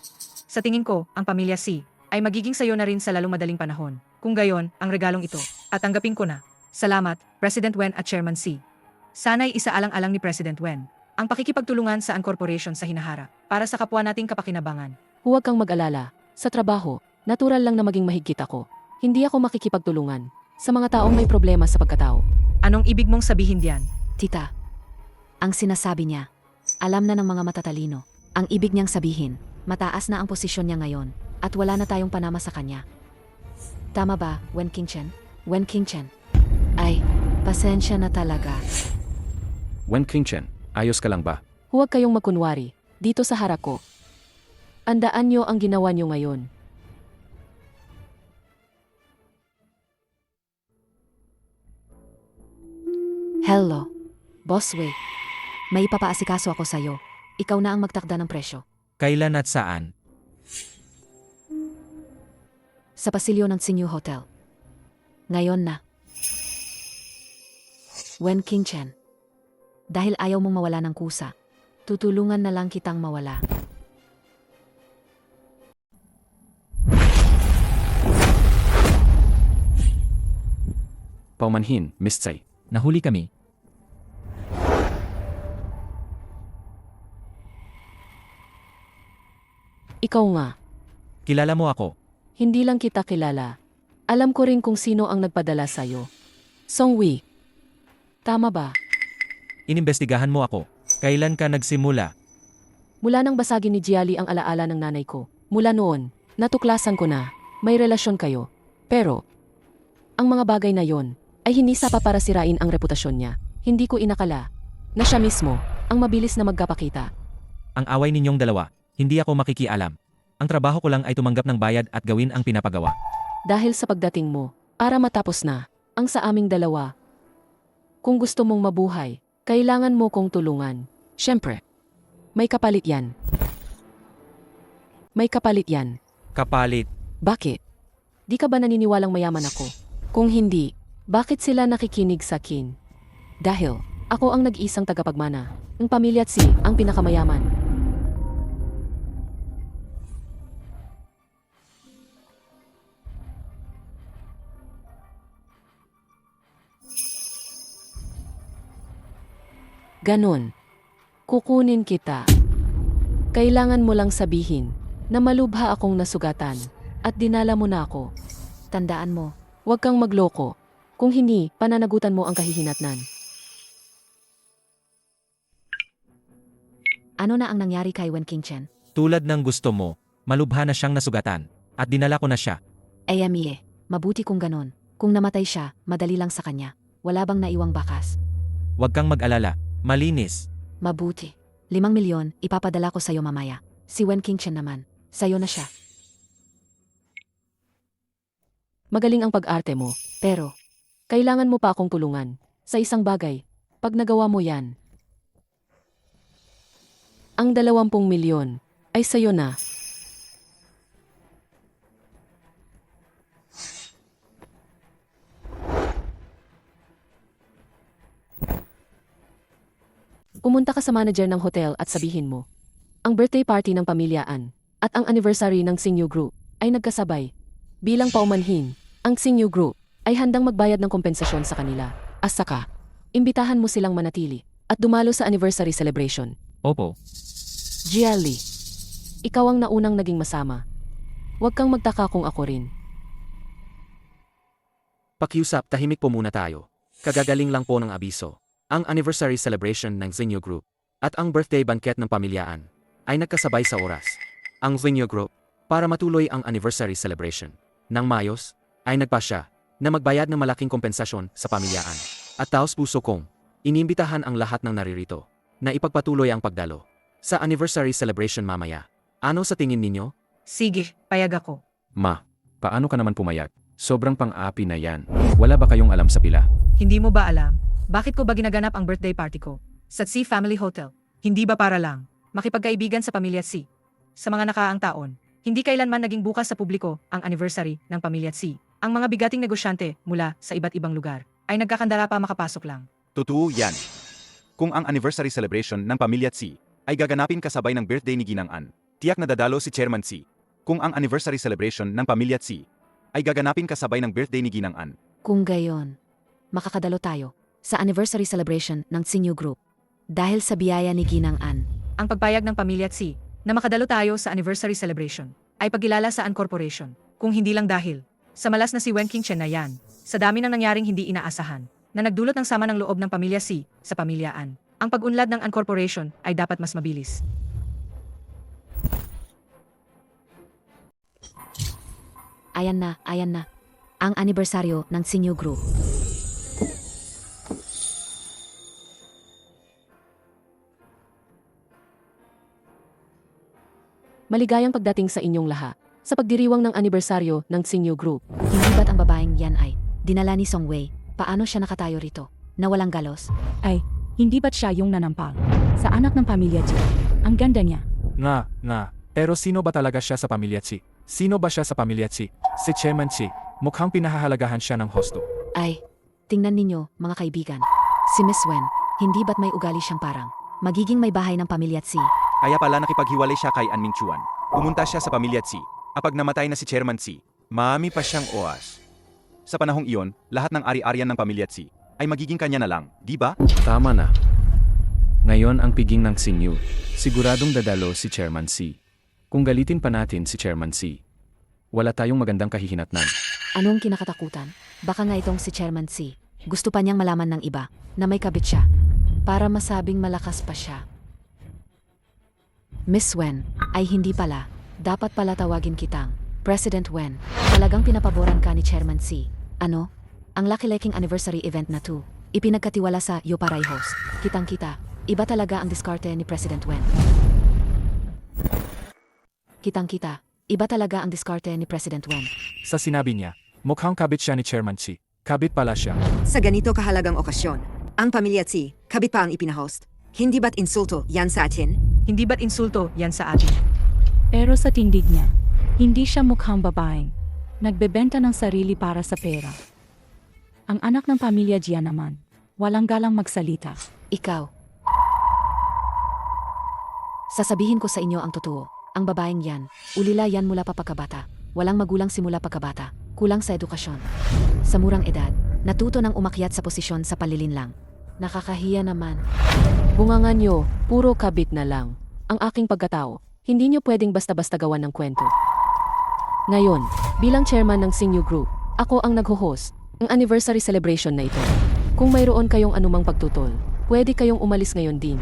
Sa tingin ko, ang pamilya C ay magiging sayo na rin sa lalong madaling panahon. Kung gayon, ang regalong ito, at tanggapin ko na. Salamat, President Wen at Chairman C. Sana'y isaalang-alang ni President Wen ang pakikipagtulungan sa An Corporation sa hinaharap para sa kapwa nating kapakinabangan. Huwag kang mag-alala. Sa trabaho, natural lang na maging mahigpit ako. Hindi ako makikipagtulungan sa mga taong may problema sa pagkatao. Anong ibig mong sabihin diyan? Tita, ang sinasabi niya, alam na ng mga matatalino. Ang ibig niyang sabihin, mataas na ang posisyon niya ngayon at wala na tayong panama sa kanya. Tama ba, Wen Qingchen? Wen Qingchen. Ay, pasensya na talaga. Wen Qingchen, ayos ka lang ba? Huwag kayong magkunwari dito sa harap ko. Andaan niyo ang ginawa niyo ngayon. Hello, Boss Wei. May ipapaasikaso ako sa'yo. Ikaw na ang magtakda ng presyo. Kailan at saan? Sa pasilyo ng Xinyu Hotel. Ngayon na. Wen Qingchen. Dahil ayaw mong mawala ng kusa, tutulungan na lang kitang mawala. Paumanhin, Miss Tsai. Nahuli kami. Ikaw nga. Kilala mo ako. Hindi lang kita kilala. Alam ko rin kung sino ang nagpadala sa'yo. Song Wei. Tama ba? Inimbestigahan mo ako. Kailan ka nagsimula? Mula nang basagin ni Jiali ang alaala ng nanay ko. Mula noon, natuklasan ko na may relasyon kayo. Pero, ang mga bagay na yon ay hindi sapa para sirain ang reputasyon niya. Hindi ko inakala na siya mismo ang mabilis na magkapakita. Ang away ninyong dalawa, hindi ako makikialam. Ang trabaho ko lang ay tumanggap ng bayad at gawin ang pinapagawa. Dahil sa pagdating mo, para matapos na ang sa aming dalawa. Kung gusto mong mabuhay, kailangan mo kong tulungan. Siyempre, may kapalit yan. May kapalit yan. Kapalit. Bakit? Di ka ba naniniwalang mayaman ako? Kung hindi, bakit sila nakikinig sa akin? Dahil, ako ang nag-iisang tagapagmana. Ang pamilya at si ang pinakamayaman. Ganon. Kukunin kita. Kailangan mo lang sabihin na malubha akong nasugatan at dinala mo na ako. Tandaan mo, huwag kang magloko. Kung hindi, pananagutan mo ang kahihinatnan. ano na ang nangyari kay Wen Qingchen? Tulad ng gusto mo, malubha na siyang nasugatan. At dinala ko na siya. Ayamie, mabuti kung ganon. Kung namatay siya, madali lang sa kanya. Wala bang naiwang bakas? Huwag kang mag-alala. Malinis. Mabuti. 5 milyon, ipapadala ko sa'yo mamaya. Si Wen Qingchen naman, sa'yo na siya. Magaling ang pag-arte mo, pero kailangan mo pa akong tulungan sa isang bagay. Pag nagawa mo yan, ang 20 milyon ay sa'yo na. Pumunta ka sa manager ng hotel at sabihin mo, Ang birthday party ng pamilyaan at ang anniversary ng Sinyu Group ay nagkasabay. Bilang paumanhin, ang Sinyu Group ay handang magbayad ng kompensasyon sa kanila. At saka, imbitahan mo silang manatili at dumalo sa anniversary celebration. Opo. Jiali, ikaw ang naunang naging masama. Huwag kang magtaka kung ako rin. Pakiusap, tahimik po muna tayo. Kagagaling lang po ng abiso. Ang anniversary celebration ng Zinyo Group at ang birthday banquet ng pamilyaan ay nagkasabay sa oras. Ang Zinyo Group, para matuloy ang anniversary celebration ng Mayos, ay nagpasya na magbayad ng malaking kompensasyon sa pamilyaan. At taos puso kong inimbitahan ang lahat ng naririto na ipagpatuloy ang pagdalo sa anniversary celebration mamaya. Ano sa tingin ninyo? Sige, payag ako. Ma, paano ka naman pumayag? Sobrang pang-api na yan. Wala ba kayong alam sa pila? Hindi mo ba alam? Bakit ko ba ginaganap ang birthday party ko? Sa C Family Hotel. Hindi ba para lang makipagkaibigan sa pamilya C? Sa mga nakaraang taon, hindi kailanman naging bukas sa publiko ang anniversary ng pamilya C. Ang mga bigating negosyante mula sa iba't ibang lugar ay nagkakandara pa makapasok lang. Totoo yan. Kung ang anniversary celebration ng pamilya C ay gaganapin kasabay ng birthday ni Ginang Ann, tiyak na dadalo si Chairman C. Kung ang anniversary celebration ng pamilya C ay gaganapin kasabay ng birthday ni Ginang Ann, Kung gayon, makakadalo tayo sa anniversary celebration ng Sinyu Group dahil sa biyaya ni Ginang Ann. Ang pagpayag ng pamilya C na makadalo tayo sa anniversary celebration ay pagkilala sa Ann Corporation, kung hindi lang dahil sa malas na si Wen Qingchen na yan, sa dami ng nangyaring hindi inaasahan na nagdulot ng sama ng loob ng pamilya C sa pamilya Ann. Ang pag-unlad ng Ann Corporation ay dapat mas mabilis. Ayan na. Ang anibersaryo ng Sinyu Group. Maligayang pagdating sa inyong lahat sa pagdiriwang ng anibersaryo ng Sinyu Group. Hindi ba't ang babaeng yan ay dinala ni Song Wei? Paano siya nakatayo rito na walang galos? Ay, hindi ba't siya yung nanampal sa anak ng pamilya G? Ang ganda niya. Nga. Pero sino ba talaga siya sa pamilya Chi? Sino ba siya sa pamilya Chi? Si Chairman Chi. Mukhang pinahahalagahan siya ng hosto. Ay, tingnan ninyo, mga kaibigan. Si Miss Wen, hindi ba't may ugali siyang parang magiging may bahay ng pamilya Chi? kaya pala nakipaghiwalay siya kay An Mingchuan. Pumunta siya sa pamilya Tsi. Kapag namatay na si Chairman Tsi, mami pa siyang oas. Sa panahong iyon, lahat ng ari-arian ng pamilya Tsi ay magiging kanya na lang, di ba? Tama na. Ngayon ang piging ng Sinyu. Siguradong dadalo si Chairman C. Kung galitin pa natin si Chairman C, wala tayong magandang kahihinatnan. Anong kinakatakutan? Baka nga itong si Chairman C. Gusto pa niyang malaman ng iba na may kabit siya para masabing malakas pa siya. Miss Wen, ay hindi pala. Dapat pala tawagin kitang President Wen. Talagang pinapaboran ka ni Chairman C. Ano? Ang laki-laking anniversary event na to, ipinagkatiwala sa iyo paray host. Kitang-kita, iba talaga ang diskarte ni President Wen. Kitang-kita, iba talaga ang diskarte ni President Wen. Sa sinabi niya, mukhang kabit siya ni Chairman Chi. Kabit pala siya. Sa ganito kahalagang okasyon, ang pamilya Tsi, kabit pa ang ipinahost. Hindi ba't insulto yan sa atin? Hindi ba't insulto yan sa atin? Pero sa tindig niya, hindi siya mukhang babaeng nagbebenta ng sarili para sa pera. Ang anak ng pamilya Jia naman, walang galang magsalita. Ikaw. Sasabihin ko sa inyo ang totoo. Ang babaeng yan, ulila yan mula pa pagkabata. Walang magulang simula pagkabata. Kulang sa edukasyon. Sa murang edad, natuto ng umakyat sa posisyon sa palilinlang. Nakakahiya naman. Bungangan nyo, puro kabit na lang. Ang aking pagkatao, hindi nyo pwedeng basta-basta gawan ng kwento. Ngayon, bilang chairman ng Sinyu Group, ako ang nagho-host ng anniversary celebration na ito. Kung mayroon kayong anumang pagtutol, pwede kayong umalis ngayon din.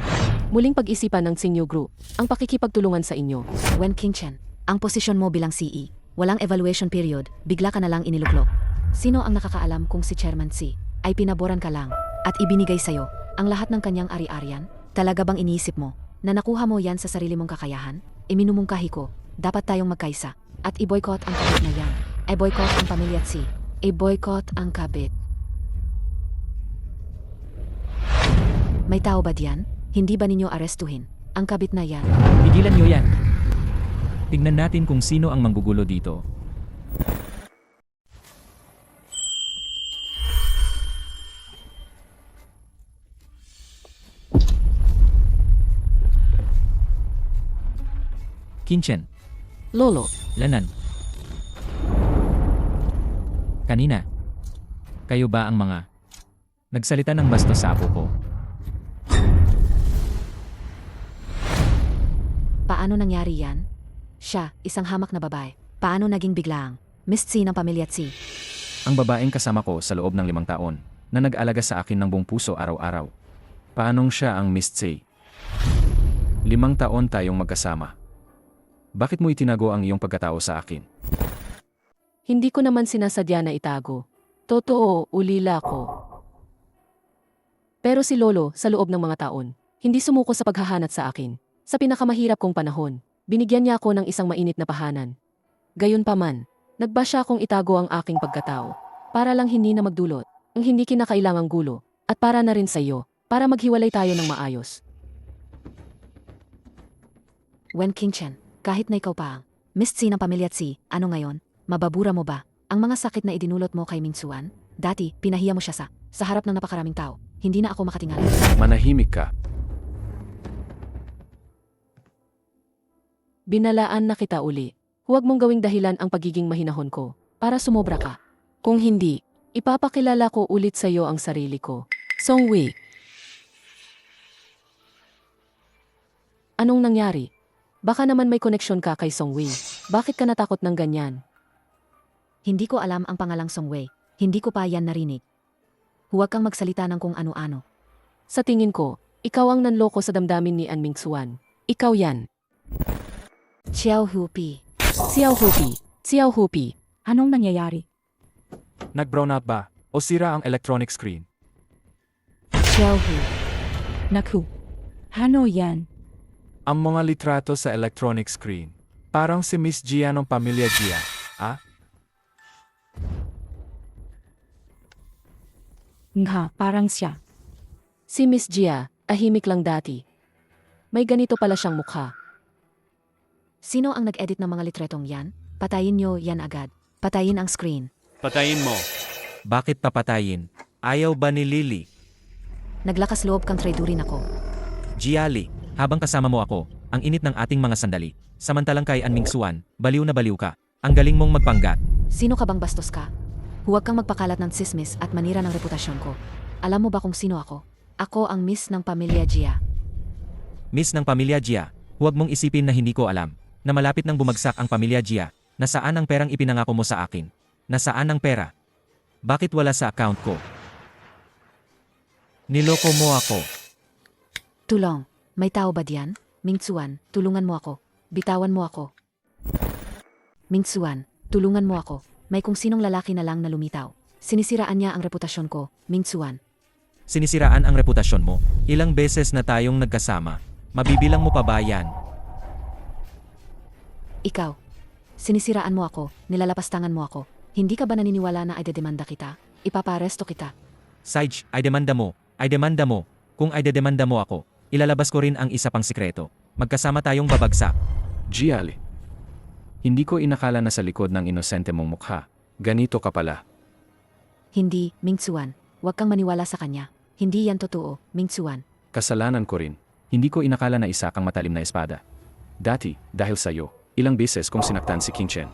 Muling pag-isipan ng Sinyu Group ang pakikipagtulungan sa inyo. Wen Qingchen, ang posisyon mo bilang CE, walang evaluation period, bigla ka na lang iniluklok. Sino ang nakakaalam kung si Chairman C ay pinaboran ka lang at ibinigay sa'yo ang lahat ng kanyang ari-arian? Talaga bang iniisip mo na nakuha mo yan sa sarili mong kakayahan? Iminumungkahi ko, dapat tayong magkaisa at i-boycott ang kabit na yan. I-boycott ang pamilya C. I-boycott ang kabit. May tao ba diyan? Hindi ba ninyo arestuhin ang kabit na yan? Pigilan nyo yan. Tignan natin kung sino ang manggugulo dito. Kinchen, Lolo, Lanan. Kanina, kayo ba ang mga nagsalita ng bastos sa apo ko? Paano nangyari yan? Siya, isang hamak na babae. Paano naging biglaang Miss Tsi ng pamilya Tsi? Ang babaeng kasama ko sa loob ng 5 taon na nag-alaga sa akin ng buong puso araw-araw. Paanong siya ang Miss Tse? 5 taon tayong magkasama. Bakit mo itinago ang iyong pagkatao sa akin? hindi ko naman sinasadya na itago. Totoo, ulila ko. Pero si Lolo, sa loob ng mga taon, hindi sumuko sa paghahanat sa akin. Sa pinakamahirap kong panahon, binigyan niya ako ng isang mainit na pahanan. Gayunpaman, nagba siya akong itago ang aking pagkatao, para lang hindi na magdulot, ang hindi kinakailangang gulo, at para na rin sa iyo, para maghiwalay tayo ng maayos. Wen Qingchen, kahit na ikaw pa ang Miss Tsi ng pamilya Tsi, ano ngayon? Mababura mo ba ang mga sakit na idinulot mo kay Ming Xuan? Dati, pinahiya mo siya sa harap ng napakaraming tao. Hindi na ako makatingala. Manahimik ka. Binalaan na kita uli. Huwag mong gawing dahilan ang pagiging mahinahon ko, para sumobra ka. Kung hindi, ipapakilala ko ulit sa iyo ang sarili ko. Song Wei. Anong nangyari? Baka naman may koneksyon ka kay Song Wei. Bakit ka natakot ng ganyan? Hindi ko alam ang pangalang Song Wei. Hindi ko pa yan narinig. Huwag kang magsalita ng kung ano-ano. Sa tingin ko, ikaw ang nanloko sa damdamin ni An Ming Xuan. Ikaw yan. Xiao Hupi. Xiao Hupi. Xiao Hupi. Anong nangyayari? Nag-brown out ba? O sira ang electronic screen? Xiao Hu. Naku. Ano yan? Ang mga litrato sa electronic screen. Parang si Miss Jia ng pamilya Jia. Ah? Nga, parang siya. Si Miss Jia, tahimik lang dati. May ganito pala siyang mukha. Sino ang nag-edit ng mga litretong yan? Patayin nyo yan agad. Patayin ang screen. Patayin mo. Bakit papatayin? Ayaw ba ni Lily? Naglakas loob kang traidurin ako. Jiali, habang kasama mo ako, ang init ng ating mga sandali. Samantalang kay An Ming Xuan, baliw na baliw ka. Ang galing mong magpanggap. Sino ka bang bastos ka? Huwag kang magpakalat ng sismis at manira ng reputasyon ko. Alam mo ba kung sino ako? Ako ang Miss ng pamilya Jia. Miss ng pamilya Jia, huwag mong isipin na hindi ko alam, na malapit nang bumagsak ang pamilya Jia, nasaan ang perang ipinangako mo sa akin? Nasaan ang pera? Bakit wala sa account ko? Niloko mo ako. Tulong. May tao ba diyan? Ming Xuan, tulungan mo ako. Bitawan mo ako. Ming Xuan, tulungan mo ako. May kung sinong lalaki na lang na lumitaw. Sinisiraan niya ang reputasyon ko, Ming Xuan. Sinisiraan ang reputasyon mo. Ilang beses na tayong nagkasama. Mabibilang mo pa ba yan? Ikaw. Sinisiraan mo ako, nilalapastangan mo ako. Hindi ka ba naniniwala na ay dedemanda kita? Ipaparesto kita. Sage, ay demanda mo. Ay demanda mo. Kung ay dedemanda mo ako, ilalabas ko rin ang isa pang sikreto. Magkasama tayong babagsak. Jiali. Hindi ko inakala na sa likod ng inosente mong mukha, ganito ka pala. Hindi, Ming Xuan. Huwag kang maniwala sa kanya. Hindi yan totoo, Ming Xuan. Kasalanan ko rin. Hindi ko inakala na isa kang matalim na espada. Dati, dahil sa'yo, ilang beses kong sinaktan si King Chen.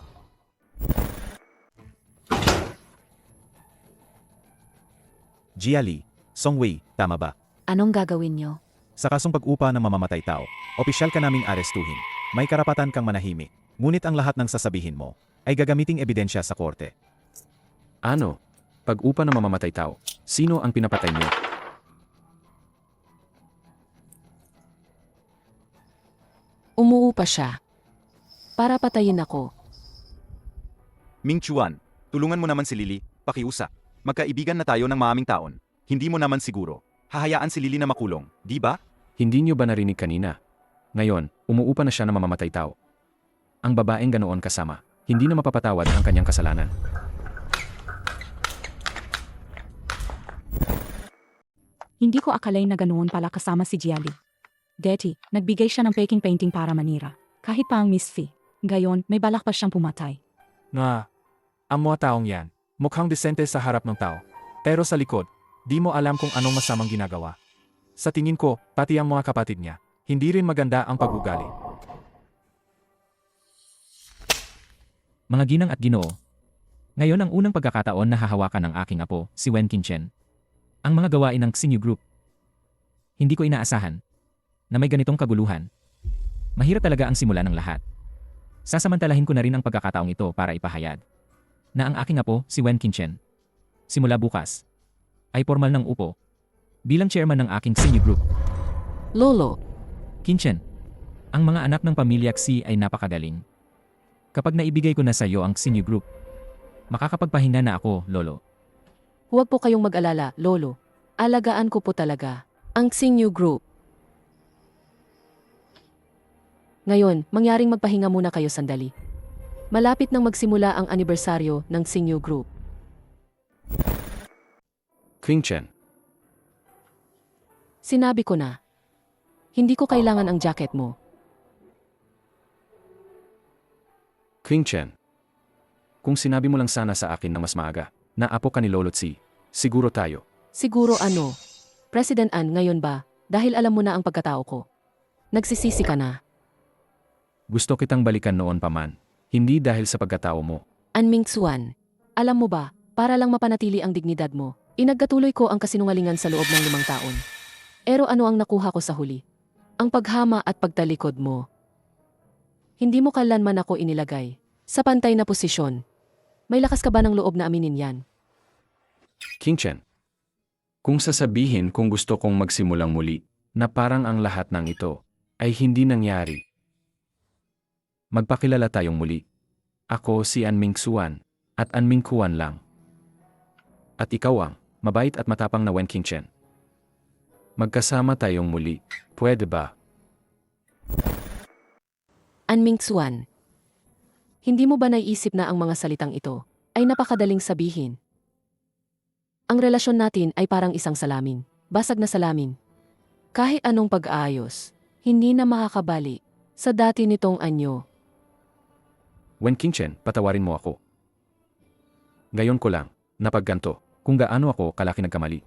Jiali, Song Wei, tama ba? Anong gagawin nyo? Sa kasong pag-upa ng mamamatay tao, opisyal ka naming arestuhin. May karapatan kang manahimik. Ngunit ang lahat ng sasabihin mo ay gagamiting ebidensya sa korte. Ano? Pag-upa ng mamamatay tao, sino ang pinapatay niyo? Umuupa siya. Para patayin ako. Ming Xuan, tulungan mo naman si Lily, pakiusap. Magkaibigan na tayo ng maaming taon. Hindi mo naman siguro. Hahayaan si Lily na makulong, di ba? Hindi niyo ba narinig kanina? Ngayon, umuupa na siya ng mamamatay tao. Ang babaeng ganoon kasama, hindi na mapapatawad ang kanyang kasalanan. Hindi ko akalain na ganoon pala kasama si Jiali. Deti, nagbigay siya ng peking painting para manira. Kahit pa ang Miss Fee. Gayon, may balak pa siyang pumatay. Nga, ang mga taong yan, mukhang disente sa harap ng tao. Pero sa likod, di mo alam kung anong masamang ginagawa. Sa tingin ko, pati ang mga kapatid niya, hindi rin maganda ang pag-ugali. Mga ginang at ginoo. Ngayon ang unang pagkakataon na hahawakan ng aking apo, si Wen Qingchen. Ang mga gawain ng Xinyu Group. Hindi ko inaasahan na may ganitong kaguluhan. Mahirap talaga ang simula ng lahat. Sasamantalahin ko na rin ang pagkakataong ito para ipahayag na ang aking apo, si Wen Qingchen, simula bukas, ay formal ng upo bilang chairman ng aking Xinyu Group. Lolo, Qingchen, ang mga anak ng pamilya Xi ay napakagaling. Kapag naibigay ko na sa iyo ang Xinyu Group, makakapagpahinga na ako, Lolo. huwag po kayong mag-alala, Lolo. Alagaan ko po talaga ang Xinyu Group. Ngayon, mangyaring magpahinga muna kayo sandali. Malapit nang magsimula ang anibersaryo ng Xinyu Group. Qingchen, Sinabi ko na. Hindi ko kailangan ang jacket mo. Qingchen. Kung sinabi mo lang sana sa akin na mas maaga, na apo ka ni Lolo Tsi, siguro tayo. Siguro ano? President An, ngayon ba? Dahil alam mo na ang pagkatao ko. Nagsisisi ka na. Gusto kitang balikan noon pa man. Hindi dahil sa pagkatao mo. An Mingxuan, alam mo ba, para lang mapanatili ang dignidad mo, inagkatuloy ko ang kasinungalingan sa loob ng 5 taon. Pero ano ang nakuha ko sa huli? Ang paghama at pagtalikod mo. Hindi mo kailanman ako inilagay sa pantay na posisyon. May lakas ka ba ng loob na aminin yan? Qingchen. Kung sasabihin kung gusto kong magsimulang muli, na parang ang lahat ng ito ay hindi nangyari. Magpakilala tayong muli. Ako si An Mingxuan, at An Mingxuan lang. At ikaw ang mabait at matapang na Wen Qingchen. Magkasama tayong muli, pwede ba? An Mingxuan. Hindi mo ba naiisip na ang mga salitang ito ay napakadaling sabihin? Ang relasyon natin ay parang isang salamin, basag na salamin. Kahit anong pag-aayos, hindi na makakabali sa dati nitong anyo. Wen Qingchen, patawarin mo ako. Gayon ko lang, napagganto, kung gaano ako kalaki nagkamali.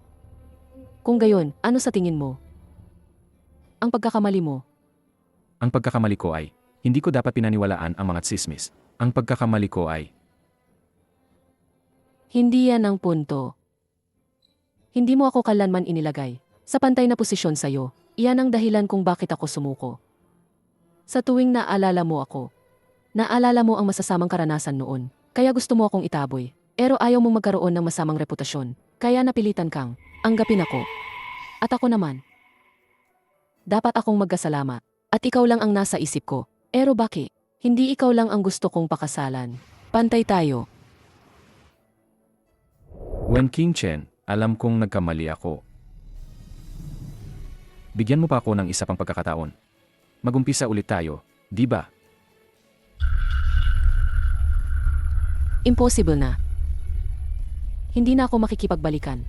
Kung gayon, ano sa tingin mo? Ang pagkakamali mo. Ang pagkakamali ko ay, hindi ko dapat pinaniwalaan ang mga tsismis. Ang pagkakamali ko ay, Hindi yan ang punto. Hindi mo ako kailanman inilagay sa pantay na posisyon sa'yo. Iyan ang dahilan kung bakit ako sumuko. Sa tuwing naalala mo ako, naalala mo ang masasamang karanasan noon. Kaya gusto mo akong itaboy. Pero ayaw mong magkaroon ng masamang reputasyon. Kaya napilitan kang anggapin ako. At ako naman. Dapat akong magkasalamat. At ikaw lang ang nasa isip ko. Pero bakit? Hindi ikaw lang ang gusto kong pakasalan. Pantay tayo. Wen Qingchen, alam kong nagkamali ako. Bigyan mo pa ako ng isa pang pagkakataon. Magumpisa ulit tayo, di ba? Impossible na. Hindi na ako makikipagbalikan.